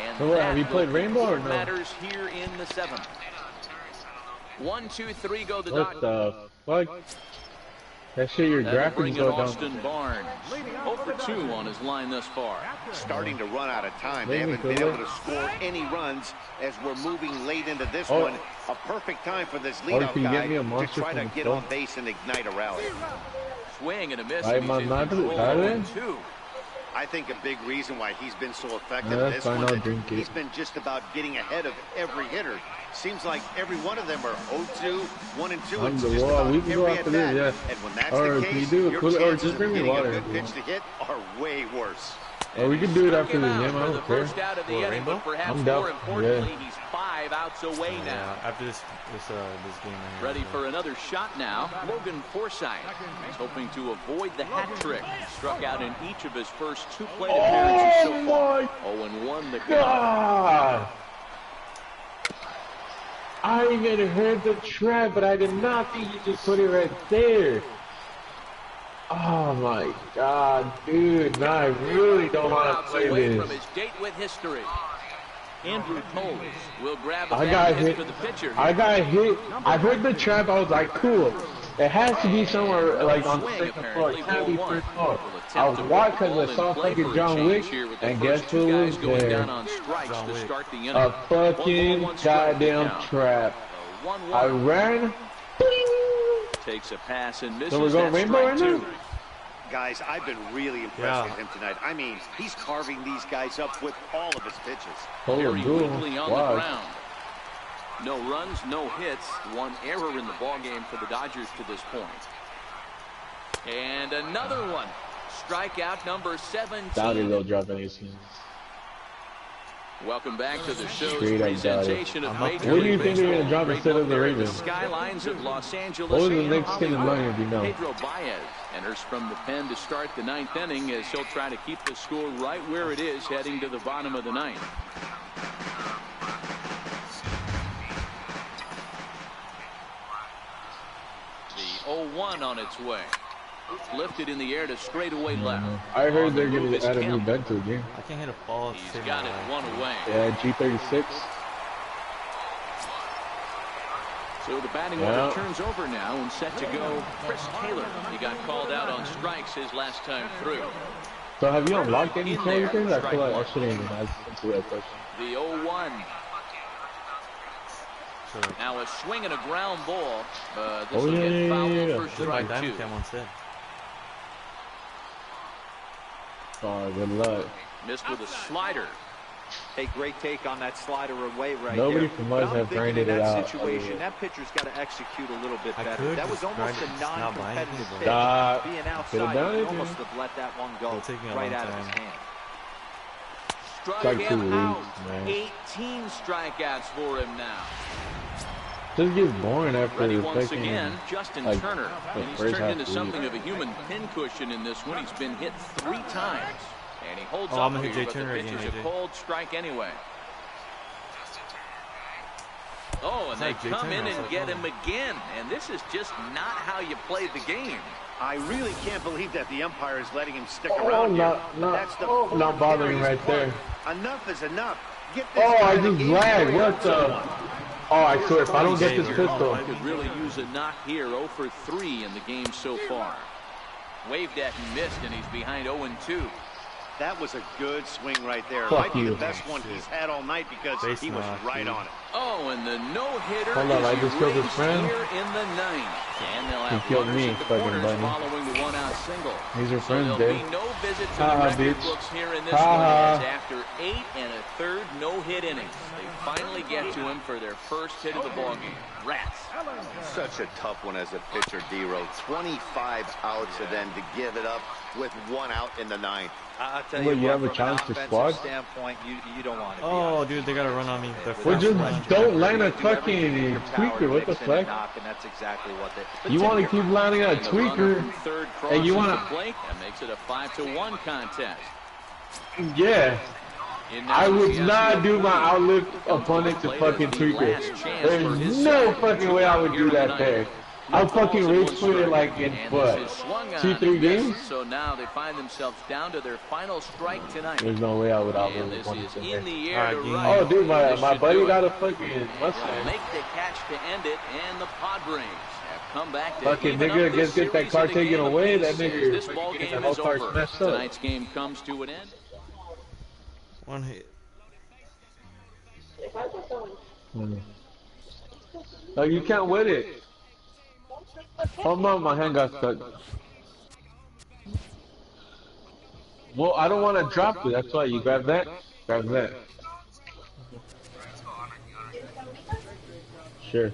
And So what, have you that played will Rainbow or conclude no? matters here in the 7th. 1, 2, 3 go the What Dodgers. the fuck? That shit, your That'll graphics bring in go down. Austin Barnes. 0 for 2 on his line thus far. Starting to run out of time. They Maybe haven't been could able to score any runs as we're moving late into this Oh. one. A perfect time for this Or leadoff can you guy get me a to monster try to from get the on top? base and ignite a rally. Swing and a miss. Ay, And he's in mamá, control, dale. 0-2. I think a big reason why he's been so effective in this one is he's been just about getting ahead of every hitter. Seems like every one of them are 0-2, 1-2, and just about every at bat. And when that's the case, your chances of getting a good pitch to hit are way worse. Oh, we can do it after the game. I don't care. I'm down. Importantly, he's 5 outs away now. Yeah, after this game. Ready for another shot now. Logan Forsythe is hoping to avoid the hat trick. He struck out in each of his first 2 plate appearances so far. 0-1 the count. I ain't gonna hurt the trap, but I did not think you just put it right there. Oh my God, dude! Now I really don't want to play this. From his date with history. Andrew Toles will grab a I got hit. for the pitcher. I got hit. I heard the trap. I was like, cool. It has to be somewhere like on the second floor. It can't be first floor. I was watching because I saw fucking John Wick, and guess who was there? A fucking goddamn trap. I ran. Takes a pass and misses. So we're going rainbow right now? Guys, I've been really impressed with him tonight. I mean, he's carving these guys up with all of his pitches. Very weakly on the ground. No runs, no hits. 1 error in the ball game for the Dodgers to this point. And another one. Strikeout number 17. Doubt it, they'll drop any skins. Welcome back to the show's presentation of Major What do you League think they're going to drop instead of the Ravens? Skylines of Los Angeles. What was the next skin in line if you know? Pedro Baez enters from the pen to start the 9th inning as he'll try to keep the score right where it is heading to the bottom of the 9th. The 0-1 on its way. Lifted in the air to straightaway left. I heard they're going to add a new vent to the game. I can't hit a ball. He's got it 1 away. Yeah, G36. So the batting order turns over now and set to go Chris Taylor. He got called out on strikes his last time through. So have you unlocked any characters? I feel like I shouldn't even ask that question. The 0-1. Now a swing and a ground ball. This will get fouled for strike 2. Oh, good luck. Missed with a slider. A great take on that slider away right Nobody there. from us have grinded it out. Situation, that pitcher's got to execute a little bit better. That was almost a non-competitive pitch. Being outside, he almost have let that one go right out of his hand. Struck him out. 18 strikeouts for him now. Just gets boring after Ready the once second. again, Justin Turner. And he's turned into something of a human pincushion in this one. He's been hit 3 times. And he holds up here, but the pitch is a cold strike anyway. Oh, and they come in and get him again. And this is just not how you play the game. I really can't believe that the umpire is letting him stick around here. Not bothering right there. Enough is enough. Get this I just lagged. What the? Oh, I swear, if I don't get this pistol. I could really use a knock here. 0 for 3 in the game so far. Waved at and missed, and he's behind 0-2. That was a good swing right there. Fuck Might be you. the best one he's had all night because he was right on it. Oh, and the no-hitter Hold on, I just killed his friend. here in the 9th. And they'll have He killed runners me, at the fucking corners bunny. following the one-out single. These are So friends, there'll Dave. be no visit to Ha, the record bitch. books here in this Ha, one ha. as after 8 1/3 no-hit innings. They finally get to him for their first hit of the ballgame. Rats. Such a tough one as a pitcher, D-Row. 25 outs and then to give it up with 1 out in the 9th. I'll tell Well, you you what, have a from chance an to offensive squad? standpoint, you don't want to be Oh, dude, they got to run on me. Well, just don't land a fucking tweaker. What the fuck? And that's exactly what they. You want to keep landing a tweaker, and you want to that makes it a 5-1 contest. Yeah. I would not do my outlift opponent to fucking tweaker. There's no fucking way I would do that there. I'll fucking rage quit it like in what? 2-3 games? So now they find themselves down to their final strike tonight. There's no way I would And outlift this opponent is to in there. the air to right. Oh, dude, my This should buddy do got it. a fucking Mustang. Make the catch to end it, and the Padres have come back to Fucking even nigga up this gets that series car in the taken game away, apiece that nigga as this ball fucking game whole is car's over. messed up. Tonight's game comes to an end. 1 hit. No, you can't win it. Oh no, my hand got stuck. Well, I don't want to drop it. That's why you grab that. Grab that. Sure.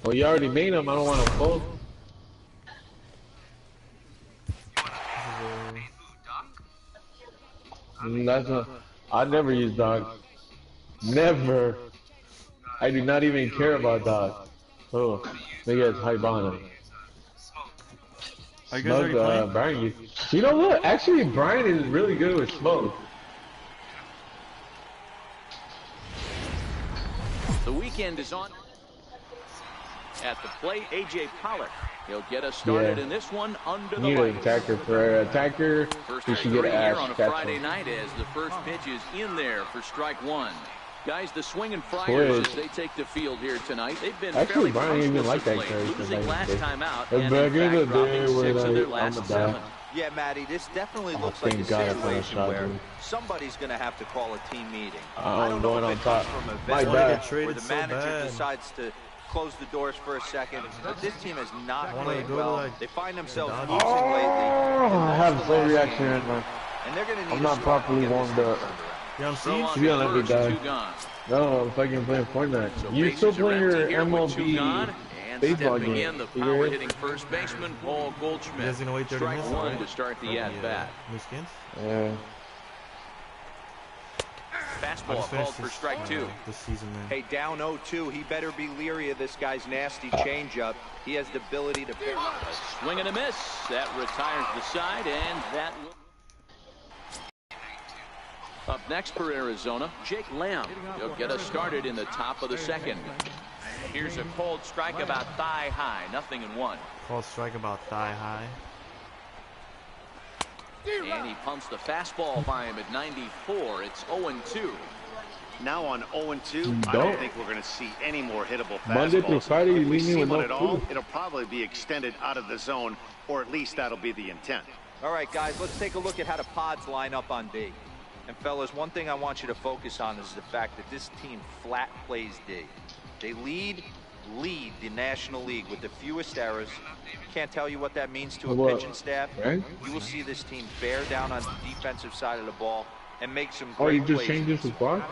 Well, you already made them. I don't want to fold. That's not. I never use dog. Never. I do not even care about dog. Oh, maybe it's hype on him. Are you guys already playing? Brian, you know what? Actually, Brian is really good with smoke. The weekend is on. At the plate, A.J. Pollock. He'll get us started in this one under the lights. Attacker for attacker. First We should get here on a Ash. Friday night as the first pitch is in there for strike one. Guys, the swinging Friars as they take the field here tonight. They've been actually, fairly Brian even like that losing character. last time out And and back in the in fact dropping day when 6 of their I'm last a 7. dad. Yeah, Matty, this definitely looks thank like a God I put a situation shot where in. somebody's going to have to call a team meeting. I'm I don't know going if on it comes top. from a My vet bad. where the manager decides to close the doors for a second, but this team has not played well. They find themselves losing lately. I have slow reaction right now. And they're going to need I'm not properly warmed up. You on Throw on Siege? To be honest, first, guy. 2 gone. No, I'm fucking playing Fortnite. So You still bases are playing your empty here with 2 gone, MLB and baseball stepping game? in the You power hear it? hitting first baseman Paul You Goldschmidt. guys gonna wait 30 Strike minutes? one Right? to start For the at-bat. new skins? Yeah. I Fastball just called finished for this, strike 2. this season, man. Hey, down 0-2, he better be leery of this guy's nasty changeup. He has the ability to pick. A swing and a miss. That retires the side, and that will... Up next for Arizona, Jake Lamb. He'll get us started in the top of the second. Here's a cold strike about thigh high, 0-1. Called strike about thigh high. And he pumps the fastball by him at 94. It's 0-2. Now on 0-2, I Don't. don't think we're going to see any more hittable fastballs. Monday through Friday, you If we leave me see with one no at all, food. it'll probably be extended out of the zone, or at least that'll be the intent. All right, guys, let's take a look at how the pods line up on D. And, fellas, one thing I want you to focus on is the fact that this team flat plays D. They lead the National League with the fewest errors. Can't tell you what that means to a pitching staff. Right? You will see this team bear down on the defensive side of the ball and make some Oh, great you just plays. changed this to squad?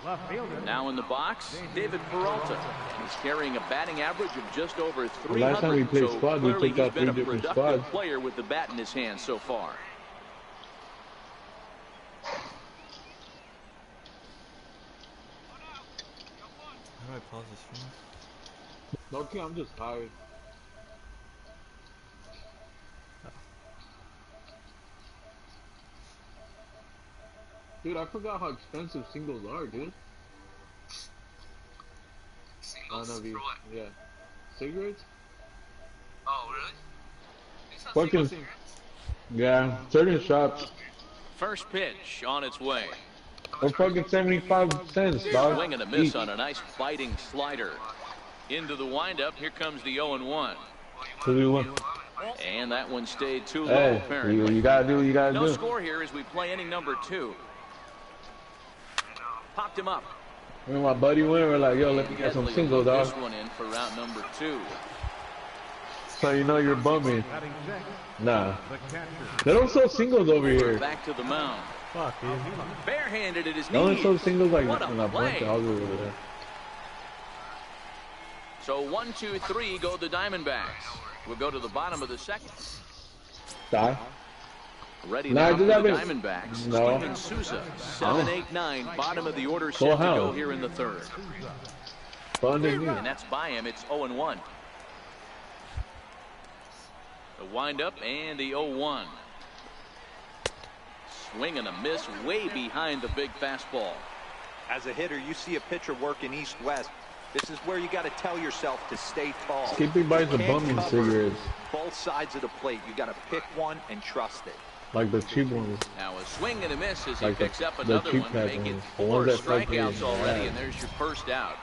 Left fielder. Now in the box, David Peralta. He's carrying a batting average of just over 300. last time we played so squad, we clearly took out he's been 3 a different productive squads. player with the bat in his hand so far. How do I pause this stream? Okay, I'm just tired. Dude, I forgot how expensive singles are, dude. Singles? No, For what? yeah. Cigarettes? Oh, really? These are Fucking, single yeah, certain shops. First pitch on its way. They're fucking 75 cents, dog. Swing and a miss Each. on a nice biting slider. Into the windup, here comes the 0-1. 2-1. And that one stayed too low, Hey, apparently. you gotta do what you gotta No do. score here as we play inning number 2. Popped him up. When my buddy went, we're like, yo, let me get some Headley singles, will put dog. this one in for route number 2. So you know you're bumming. Batting sixth, Nah. the catcher. They don't sell singles over here. Back to the mound. Fuck, dude. Barehanded at his They only knees. sell singles like What a in a bunch play. of houses over there. So 1, 2, 3 go the Diamondbacks. We'll go to the bottom of the second. Die. Ready No, I now just for the haven't- Diamondbacks. No. Steven Souza, 7, 8, 9, bottom of the order set Full to go house. here in the third. Fun to me. And that's by him. It's 0-1. The windup and the 0-1. Swing and a miss way behind the big fastball. As a hitter, you see a pitcher working east-west. This is where you got to tell yourself to stay tall. Skippy buys the You can't bumming cover cigarettes. both sides of the plate. You got to pick one and trust it. Like the cheap ones. Now a swing and a miss as he Like the- picks up the another cheap one, type make it ones. The 4 ones that fucking- strikeouts already, yeah. and there's your first out.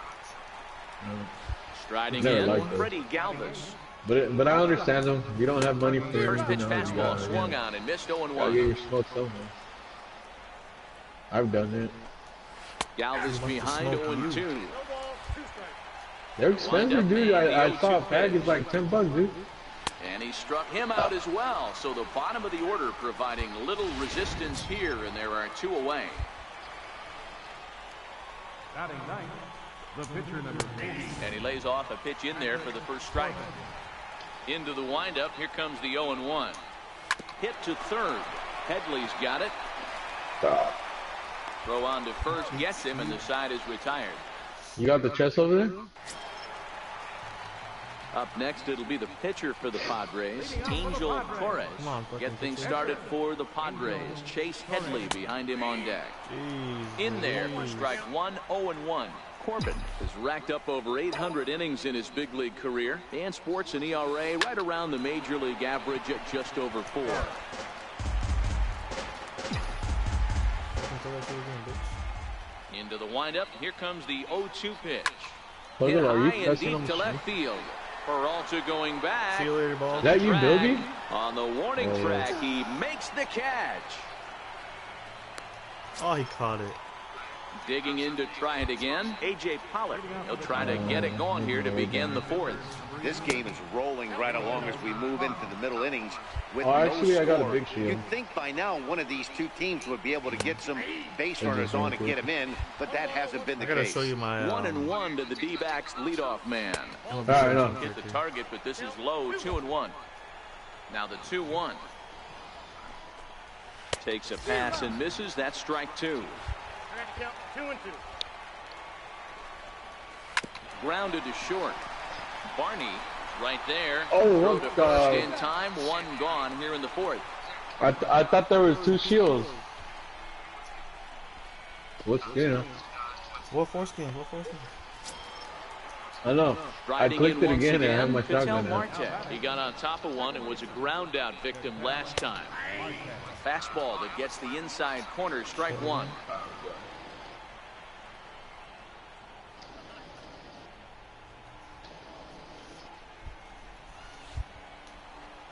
Striding Never in, liked those. Freddie Galvis. But I understand them. You don't have money for First pitch anything else. You fastball gotta- swung on and missed Gotta get 0-1. your smoke somewhere. I've done it. Galvis behind smoke 0-2. They're expensive, dude. I saw a package like $10, dude. And he struck him out as well. So the bottom of the order providing little resistance here, and there are 2 away. Batting ninth, the pitcher number 80. And he lays off a pitch in there for the first strike. Into the windup. Here comes the 0-1. Hit to third. Headley's got it. Throw on to first, gets him, and the side is retired. You got the chest over there? Up next, it'll be the pitcher for the Padres, Angel Torres. Get things started for the Padres. Chase Headley behind him on deck. In there for strike 1, 0-1. Corbin has racked up over 800 innings in his big league career and sports an ERA right around the major league average at just over 4. Into the windup. Here comes the 0-2 pitch. Hit high and deep to left field. Peralta going back. See you later, ball. Is that you, Bilby? On the warning track, he makes the catch. Oh, he caught it. Digging in to try it again. A.J. Pollard. He'll try to get it going here to begin the 4th. This game is rolling right along as we move into the middle innings with actually, no I got a score. big shield. You'd think by now one of these 2 teams would be able to get some base runners on and get them in, but that hasn't been the I gotta case. show you my 1-1 to the D-backs leadoff man. I know. Hit the target, but this is low. 2-1. Now the 2-1. Takes a pass and misses. That's strike 2. 2-2. Grounded to short. Barney right there. Oh, Throw what to the- first in time. 1 gone here in the 4th. I thought there was 2 shields. What's What foreskin? What foreskin? I know. I Riding clicked in it once again and I have my Patel shotgun now. Marte. He got on top of one and was a ground out victim last time. Fastball that gets the inside corner. Strike 1.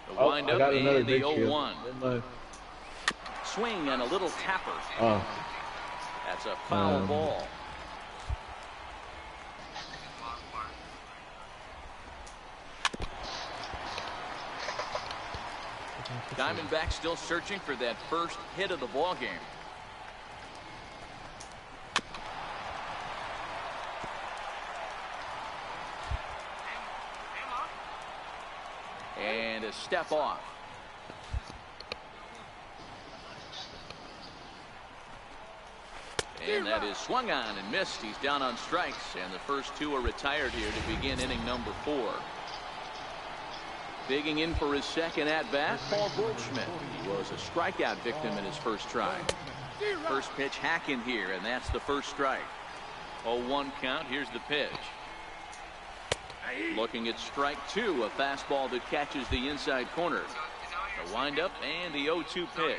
The wind up and the 0-1. Swing and a little tapper. Oh. That's a foul ball. Diamondbacks still searching for that first hit of the ball game. And a step off. And that is swung on and missed. He's down on strikes, and the first 2 are retired here to begin inning number 4. Digging in for his second at-bat, Paul Goldschmidt. He was a strikeout victim in his first try. First pitch hack in here, and that's the first strike. 0-1 count. Here's the pitch. Looking at strike 2, a fastball that catches the inside corner. The windup and the 0-2 pitch.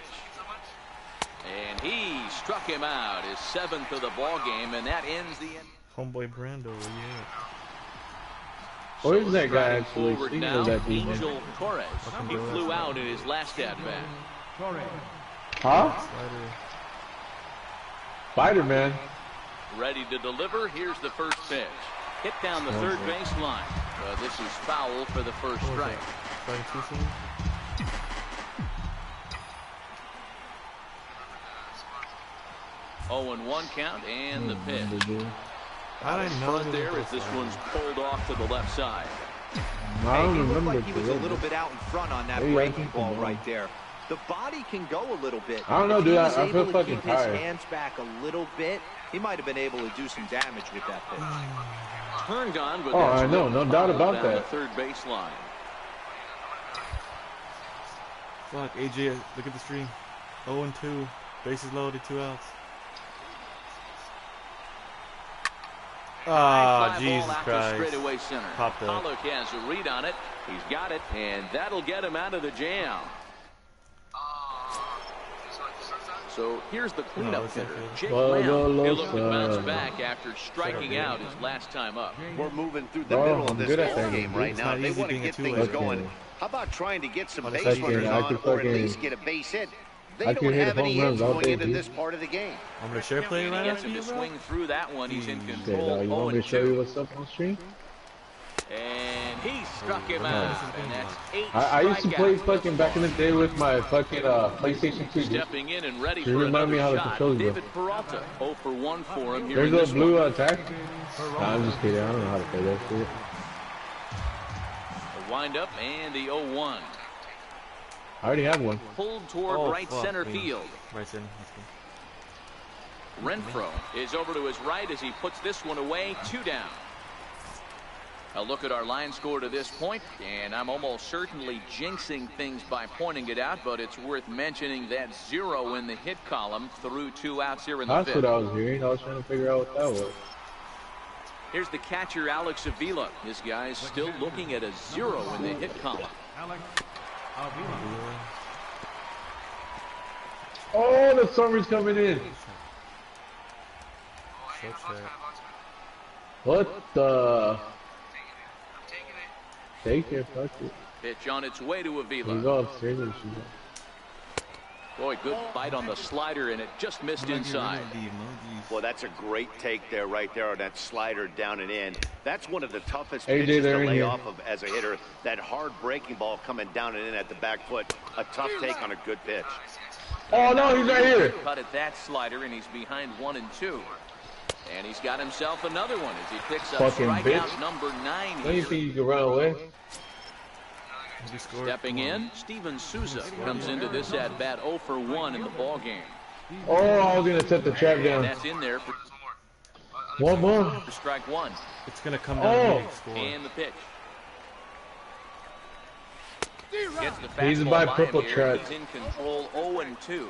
And he struck him out, his 7th of the ball game, and that ends the end. Homeboy Brando, yeah. Where is that guy actually? Forward Speaking now, of that dude. Angel Torres. He flew out in his last at-bat. Huh? Spider-Man. Ready to deliver. Here's the first pitch. Hit down the third baseline. This is foul for the first strike. Strike 2 soon? 0-1 count and the pitch. I didn't know Front there as this one's pulled off to the left side. I don't He looked remember. like he was a little bit out in front on that Maybe I breaking think ball so. right there. The body can go a little bit. I don't know, If dude. he I was feel able to fucking keep tired. his hands back a little bit, he might have been able to do some damage with that pitch. Turned on, but Oh, that's I know, no doubt fouled about down that. the third baseline. Fuck, AJ, look at the stream. 0-2, bases loaded, 2 outs. Ah, Jesus Christ. Straightaway center. Popped up. Pollock has a read on it. He's got it, and that'll get him out of the jam. So here's the cleanup it's hitter, okay. Jake Well, Lamb. well, He'll look to bounce well, back after striking out his last time up. We're moving through the Oh, middle I'm of this good at ball that game game. right It's now. not They easy want to being a get two-way. things Okay. going. How about trying to get some On base the second, runners I on, could or at fucking- least get a base hit? They I don't could hit have any home runs hits all going day, into dude. this part of the game. I'm gonna share play He right gets after him you, to bro. swing through that one. He's in Okay, control. now you want me to show you 0-2. what's up on stream? And he struck him out. And that's 8 I used to play strikeouts fucking back in the day with my fucking PlayStation 2. Stepping in and ready You for remind me another how the shot. controls go. David Peralta, 0 for 1 for him here in There's this a blue one. attack. Nah, I'm just kidding. I don't know how to play that shit. The windup and the 0-1. I already have one. Pulled toward right center field. Right center. Renfro is over to his right as he puts this one away. 2 down. A look at our line score to this point, and I'm almost certainly jinxing things by pointing it out, but it's worth mentioning that 0 in the hit column through 2 outs here in the That's fifth. what I was hearing. I was trying to figure out what that was. Here's the catcher, Alex Avila. This guy's still looking at a 0 in the hit column. Alex Avila. Oh, the summer's coming in. What the? Take it, fuck it. Pitch on its way to You Avila. go upstairs and shoot. Boy, good bite on the slider, and it just missed inside. Well, that's a great take there, right there on that slider down and in. That's one of the toughest AJ, pitches to they're in lay here. off of as a hitter. That hard breaking ball coming down and in at the back foot. A tough take on a good pitch. Oh no, he's right here. Cut at that slider, and he's behind 1 and 2. And he's got himself another one as he picks up Fucking strikeout bitch. number 9 Don't you here. think you can run away? Stepping in, Steven Souza comes into this at bat 0 for 1 in the ball game. Oh, I was gonna set the trap And down. that's in there for One more. strike 1. It's gonna come down Oh. to the score. And the pitch. Gets the He's fastball by by purple him here. track. He's in control 0 and 2.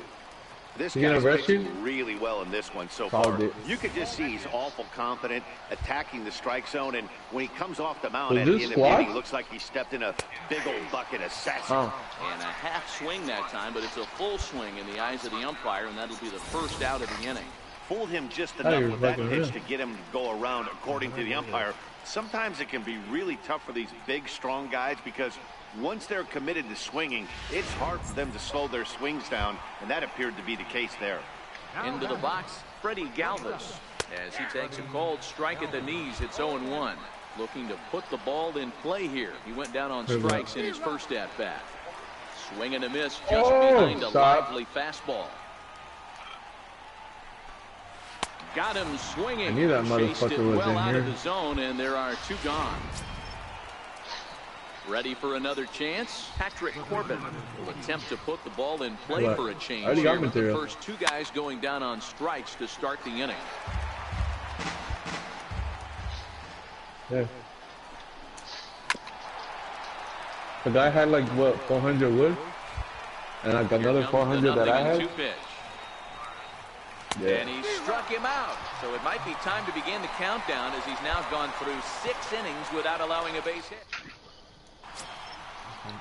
This You gonna guy's rush pitching you? really well in this one so Called far. it. You could just see he's awful confident, attacking the strike zone, and when he comes off the mound Was at the this end of the squat? inning, looks like he stepped in a big old bucket of sassy. Oh. And a half swing that time, but it's a full swing in the eyes of the umpire, and that'll be the first out of the inning. Fooled him just Oh, enough you're with that fucking pitch right. to get him to go around, according to the umpire. Sometimes it can be really tough for these big, strong guys because once they're committed to swinging, it's hard for them to slow their swings down, and that appeared to be the case there. Into the box, Freddie Galvis, as he takes a called strike at the knees. It's 0-1. Looking to put the ball in play here. He went down on strikes in his first at-bat. Swing and a miss just behind a stop. lively fastball. Got him swinging. I knew that Chased it motherfucker was well in out of here. the zone, and there are 2 gone. Ready for another chance? Patrick Corbin will attempt to put the ball in play What? for a change I already here got with the material. first 2 guys going down on strikes to start the inning. Yeah. The guy had like what 400 wood, and like another 400 that I had. 0-2 pitch. Yeah. And he struck him out. So it might be time to begin the countdown as he's now gone through 6 innings without allowing a base hit.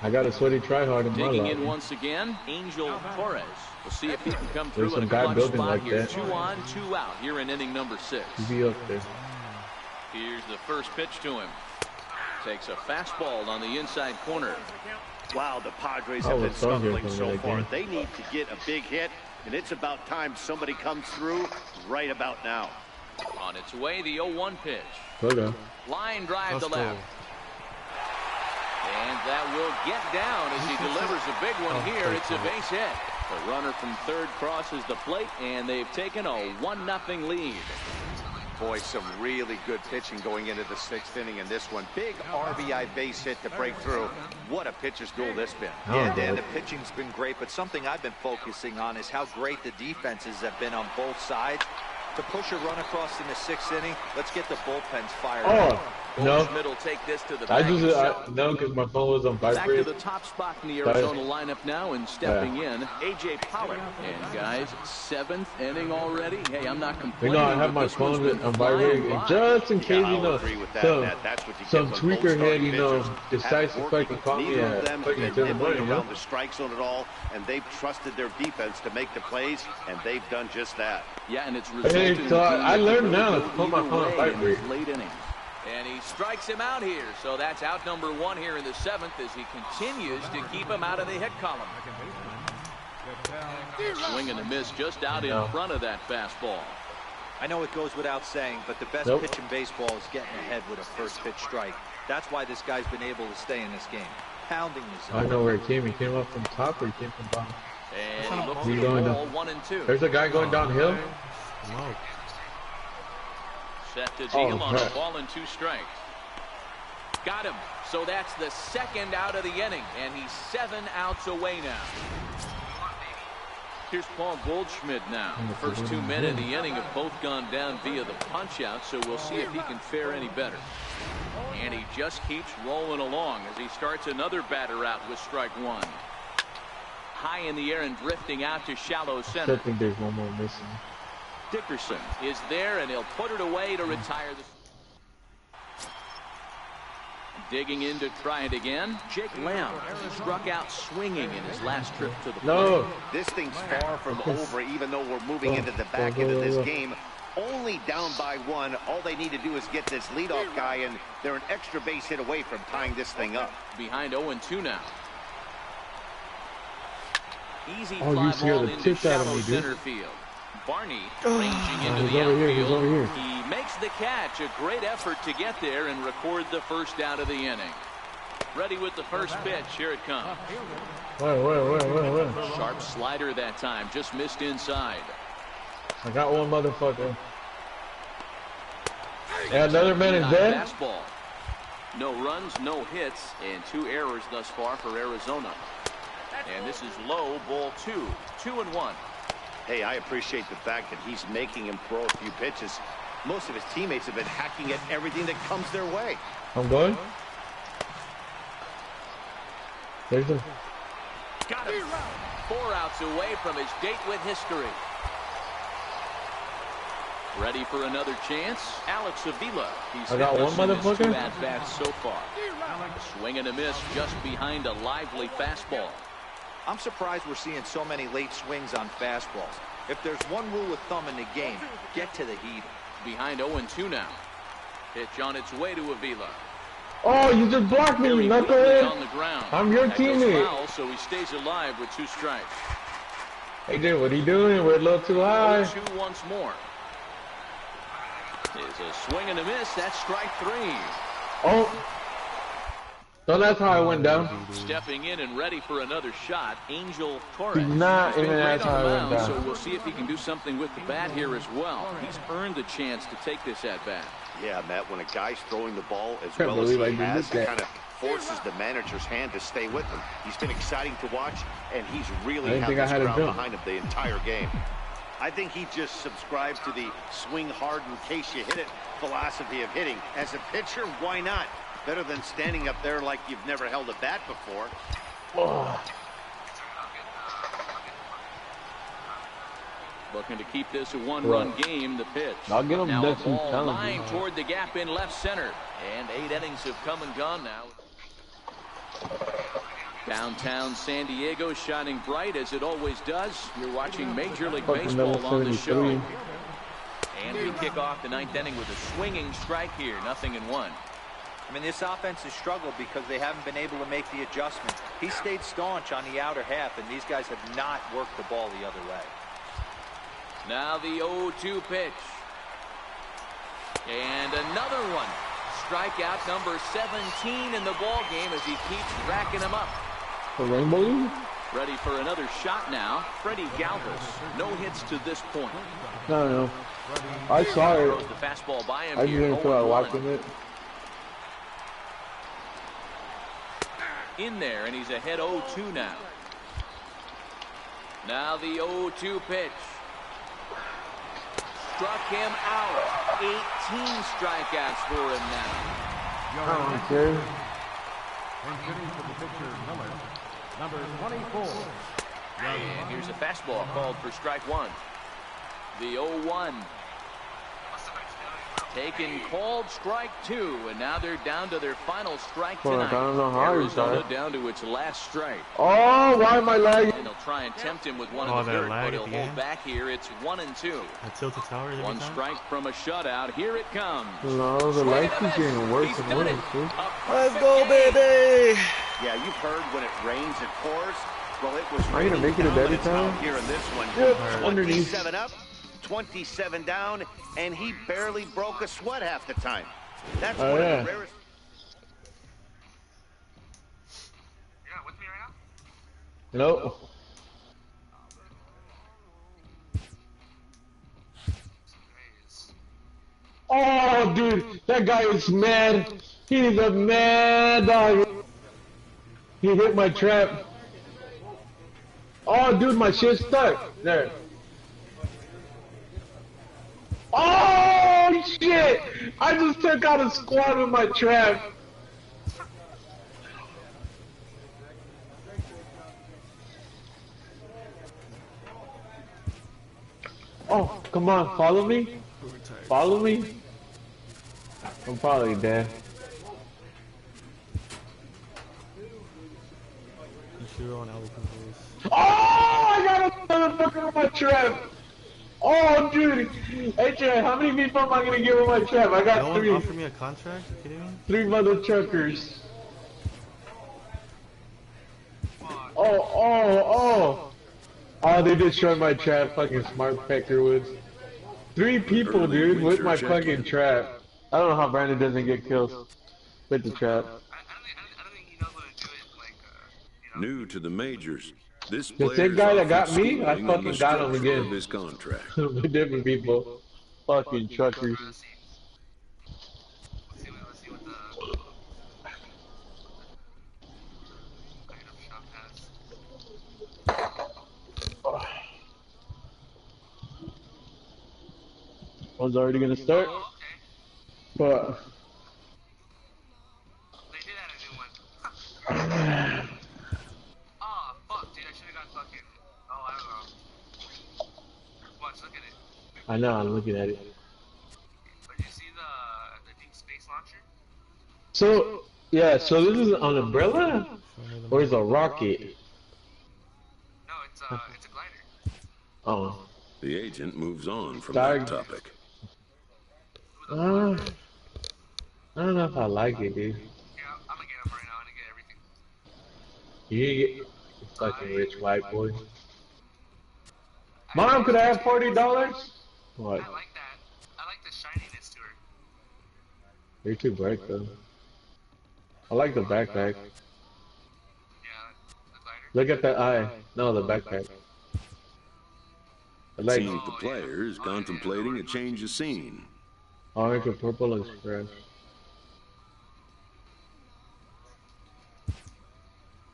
I got a sweaty tryhard in my Digging in lobby. once again, Angel Torres. We'll see if he can come through There's in a some guy clutch building spot like here. that. 2 on, 2 out here in inning number 6. Be up there. Here's the first pitch to him. Takes a fastball on the inside corner. Wow, the Padres I have been was so here scuffling from so that far. game. They need to get a big hit, and it's about time somebody comes through right about now. On its way, the 0-1 pitch. Okay. Line drive to Let's go. left. And that will get down as he delivers a big one here. It's a base hit. The runner from third crosses the plate, and they've taken a 1-0 lead. Boy, some really good pitching going into the 6th inning in this one. Big RBI base hit to break through. What a pitcher's duel this been. Yeah, Dan, the pitching's been great, but something I've been focusing on is how great the defenses have been on both sides. To push a run across in the 6th inning, let's get the bullpens fired up. Oh no! Schmidt will take this to the I bag just himself. no, because my phone was on Back to vibrate. the top spot in the But- Arizona lineup now, and stepping in, A.J. Pollard. And guys, 7th inning already. Hey, I'm not You complaining. know, I have but my this one's phone been on flying vibrate by. just in case, you I'll know, agree with that, some Matt. That's what you some get when both tweaker head, starting you know, pitchers decides to have fucking worked. call me Neither of at them fucking have 10 in the been morning, around huh? the strike zone at all, and they've trusted their defense to make the plays, and they've done just that. Yeah, and it's Hey, resulted in so a I team that learned can now really to go put my either phone on way in vibrate. these late innings. And he strikes him out here, so that's out number 1 here in the 7th as he continues to keep him out of the hit column. Swing and a miss just out in front of that fastball. I know it goes without saying, but the best pitch in baseball is getting ahead with a first pitch strike. That's why this guy's been able to stay in this game. Pounding the zone. I know where it came. He came up from top or he came from bottom? And he looks He's at going the ball, down. 1 and 2. There's a guy going downhill. No. Set to deal on a ball and 2 strikes. Got him. So that's the second out of the inning, and he's 7 outs away now. Here's Paul Goldschmidt now. The first 2 men in the inning have both gone down via the punch-out, so we'll see if he can fare any better. And he just keeps rolling along as he starts another batter out with strike 1. High in the air and drifting out to shallow center. I think there's one more missing. Dickerson is there, and he'll put it away to retire the... Digging in to try it again. Jake Lamb struck out swinging in his last trip to the plate. No. This thing's far from over, even though we're moving into the back end of this game. Only down by 1. All they need to do is get this leadoff guy, and they're an extra base hit away from tying this thing up. Behind 0-2 now. Easy Oh, fly you scared ball the into tits out of shallow me, dude. center field. Barney ranging into He's the over here, outfield. he's over here. He makes the catch. A great effort to get there and record the first out of the inning. Ready with the first pitch. Here it comes. Wait. Sharp slider that time. Just missed inside. I got one motherfucker. Yeah, another man is dead. Fastball. No runs, no hits, and 2 errors thus far for Arizona. And this is low, ball 2. 2-1. Hey, I appreciate the fact that he's making him throw a few pitches. Most of his teammates have been hacking at everything that comes their way. I'm going. There's a... Got him. 4 outs away from his date with history. Ready for another chance? Alex Avila. He's I got one motherfucker. 2 at-bats so far. Swing and a miss just behind a lively fastball. I'm surprised we're seeing so many late swings on fastballs. If there's one rule of thumb in the game, get to the heat. Behind 0-2 now. Pitch on its way to Avila. Oh, you just blocked me, Very quickly knucklehead. on the ground. I'm your That goes teammate. foul, so he stays alive with 2 strikes. Hey, dude, what are you doing? We're a little too high. 0-2 once more. Is a swing and a miss. That's strike 3. Oh. So that's how I went down. Stepping in and ready for another shot, Angel Torres. Not He's been even great that's on how I the went mound, down. so we'll see if he can do something with the bat here as well. He's earned the chance to take this at bat. Yeah, Matt, when a guy's throwing the ball as Can't well as he believe I did has, that. it kind of forces the manager's hand to stay with him. He's been exciting to watch, and he's I really didn't had think I this had a crowd jump. behind him the entire game. I think he just subscribes to the swing hard in case you hit it philosophy of hitting. As a pitcher, why not? Better than standing up there like you've never held a bat before. Oh. Looking to keep this a 1-run game. The pitch. I'll get him now next a ball week, tell him. lined toward the gap in left center. And 8 innings have come and gone now. Downtown San Diego shining bright as it always does. You're watching Major League Fucking Baseball number on the show. 73. And we kick off the 9th inning with a swinging strike here. 0-1. I mean, this offense has struggled because they haven't been able to make the adjustment. He stayed staunch on the outer half, and these guys have not worked the ball the other way. Now the 0-2 pitch. And another one. Strikeout number 17 in the ball game as he keeps racking them up. The Rainbow League? Ready for another shot now. Freddie Galvis. No hits to this point. No. I saw it. Throws the fastball by him I here. didn't feel like 0-1. watching it. In there, and he's ahead 0-2 now. Now the 0-2 pitch. Struck him out. 18 strikeouts for him now. I don't care. And hitting for the pitcher, number 24. And here's a fastball called for strike 1. The 0-1. Taken called strike 2, and now they're down to their final strike Well, I tonight. don't know how he's Arizona done. down to its last strike. Oh, why am I lagging? And they'll try and tempt him with one Oh, in the that third, lag but at he'll the hold end. back here. It's 1-2. That tilted tower every One time. strike from a shutout. Here it comes. No, the Swing lights and a keep getting miss. worse He's and done worse, it. dude. A Let's perfect go, game. baby! Yeah, you've heard when it rains, it pours. Well, it was Are you gonna raining make it a down, better but it's out time? here in this one. Yep, underneath. 27 up, 27 down, and he barely broke a sweat half the time. That's Oh, one yeah. of the rarest. Yeah, with me right now? Nope. Oh, dude, that guy is mad. He's a mad dog. He hit my trap. Oh, dude, my shit's stuck. There. Oh, shit! I just took out a squad with my trap. Oh, come on, follow me. Follow me. I'm probably dead. Oh, I got another fucker with my trap. Oh, dude. Hey, Chad, how many people am I going to get with my trap? I got no three. No one offered me a contract? You kidding me? 3 mother truckers. Oh, they destroyed my trap, fucking smart peckerwoods. 3 people, dude, with my fucking trap. I don't know how Brandon doesn't get kills with the trap. I don't think he knows what to do it, like, you know? New to the majors. This The player same is guy that offered got me, I schooling on the fucking got him structure again. of his contract. With different people. Fucking truckers. Let's see what the item shop has. One's already gonna start. Oh, okay. But They did add a new one. Oh, fuck, dude, I should've got fucking... Oh, I don't know. Watch, look at it. I know, I'm looking at it. But you see the deep space launcher? So, yeah, so this is an umbrella? Or is it a rocket? No, it's a glider. Oh. The agent moves on from Sorry. that topic. I don't know if I like it, dude. Yeah, I'm gonna get them right now. I'm gonna get everything. You get fucking rich white boy. Mom, could I have $40? What? I like that. I like the shininess to her. You're too bright though. I like the backpack. Yeah, the glider. Look at that eye. No, the backpack. I like Seems the player is contemplating a change of scene. orange or purple looks fresh.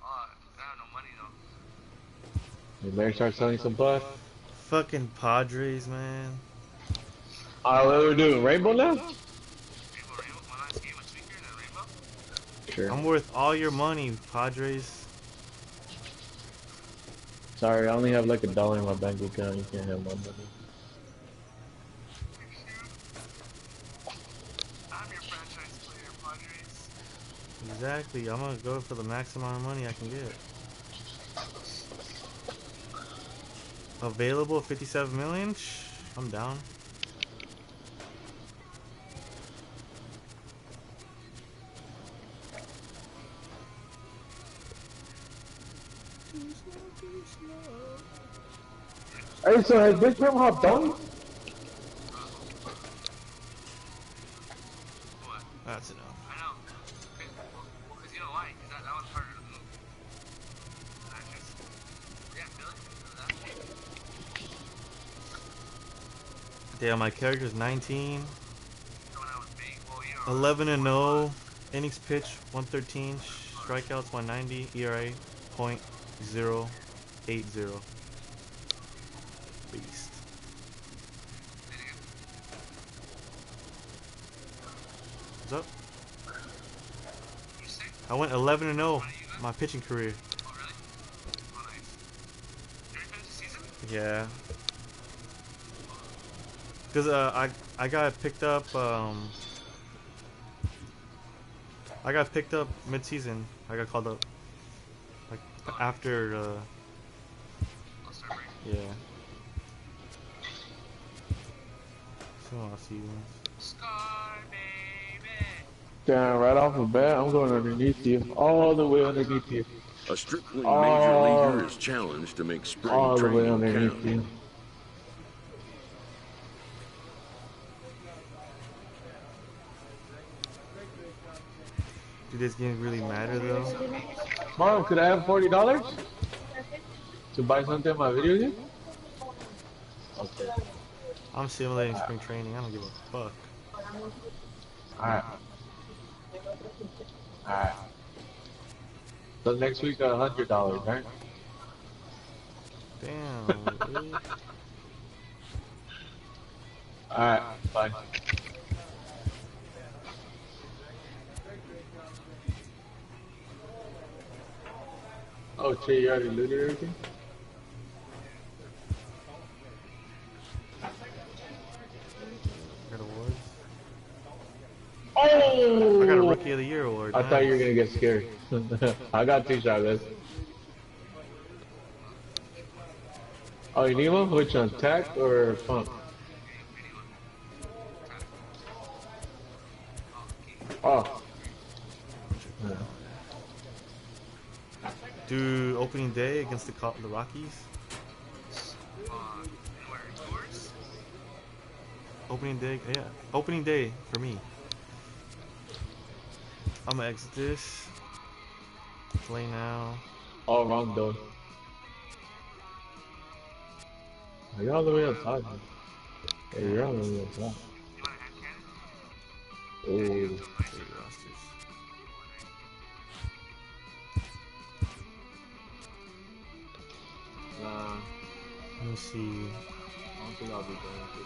Oh, I have no money though. You better start selling some buff. Fucking Padres, man. Alright, what are we doing? Rainbow now? Rainbow, one last game, a tweaker and a rainbow. Sure. I'm worth all your money, Padres. Sorry, I only have like $1 in my bank account. You can't have my money. I'm your franchise player, Padres. Exactly. I'm gonna go for the max amount of money I can get. Available 57 million? Shh, I'm down. Hey, so has Big Pim hopped on? What? That's enough. I know. Because you know why? Because that was harder to move. I just... Yeah, feel it? Damn, my character's 19. Going out with big, well, you know... 11 and 0. Innings pitch 113. Strikeouts 190. ERA .080. Beast. What's up? You sick? I went 11 and 0 my pitching career. Oh, really? Oh, nice. Did you finish the season? Yeah. Cause I got picked up I got picked up mid-season. I got called up like after All-Star break. yeah. So I'll see you. Scar, baby! Damn, right off the bat, I'm going underneath you. All the way underneath you. A strictly Oh. major leaguer is challenged to make spring All the way training underneath count. you. Do these games really matter though? Mom, could I have $40 to buy something in my video game? Okay. I'm simulating spring training. I don't give a fuck. Alright. Alright. So next week, $100, right? Damn. Really? Alright, fine. Oh shit, you already looted everything? Got awards. Oh! I got a Rookie of the Year award. I nice. thought you were gonna get scared. I got 2 shotguns. Oh, you need one? Which one? Tac or pump? Oh. Yeah. Do opening day against the Rockies? Where? Yours? Opening day, yeah. Opening day for me. I'm gonna exit this. Play now. Oh, wrong door. Are you all the way outside? Yeah, you're all the way outside. You want a hand cannon? Oh. Save rosters. Nah, Let me see. I don't think I'll be going to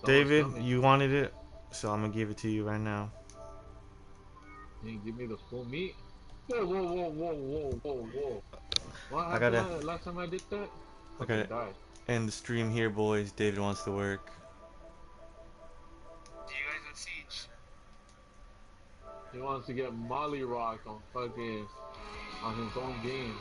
it. David, you wanted it, so I'm gonna give it to you right now. Can you give me the full meat? Whoa, whoa, whoa, whoa, whoa, whoa, whoa. What I gotta- happened last time I did that? I gotta Died. end the stream here, boys. David wants to work. Do you guys in Siege? He wants to get Molly rocked on fucking on his own game.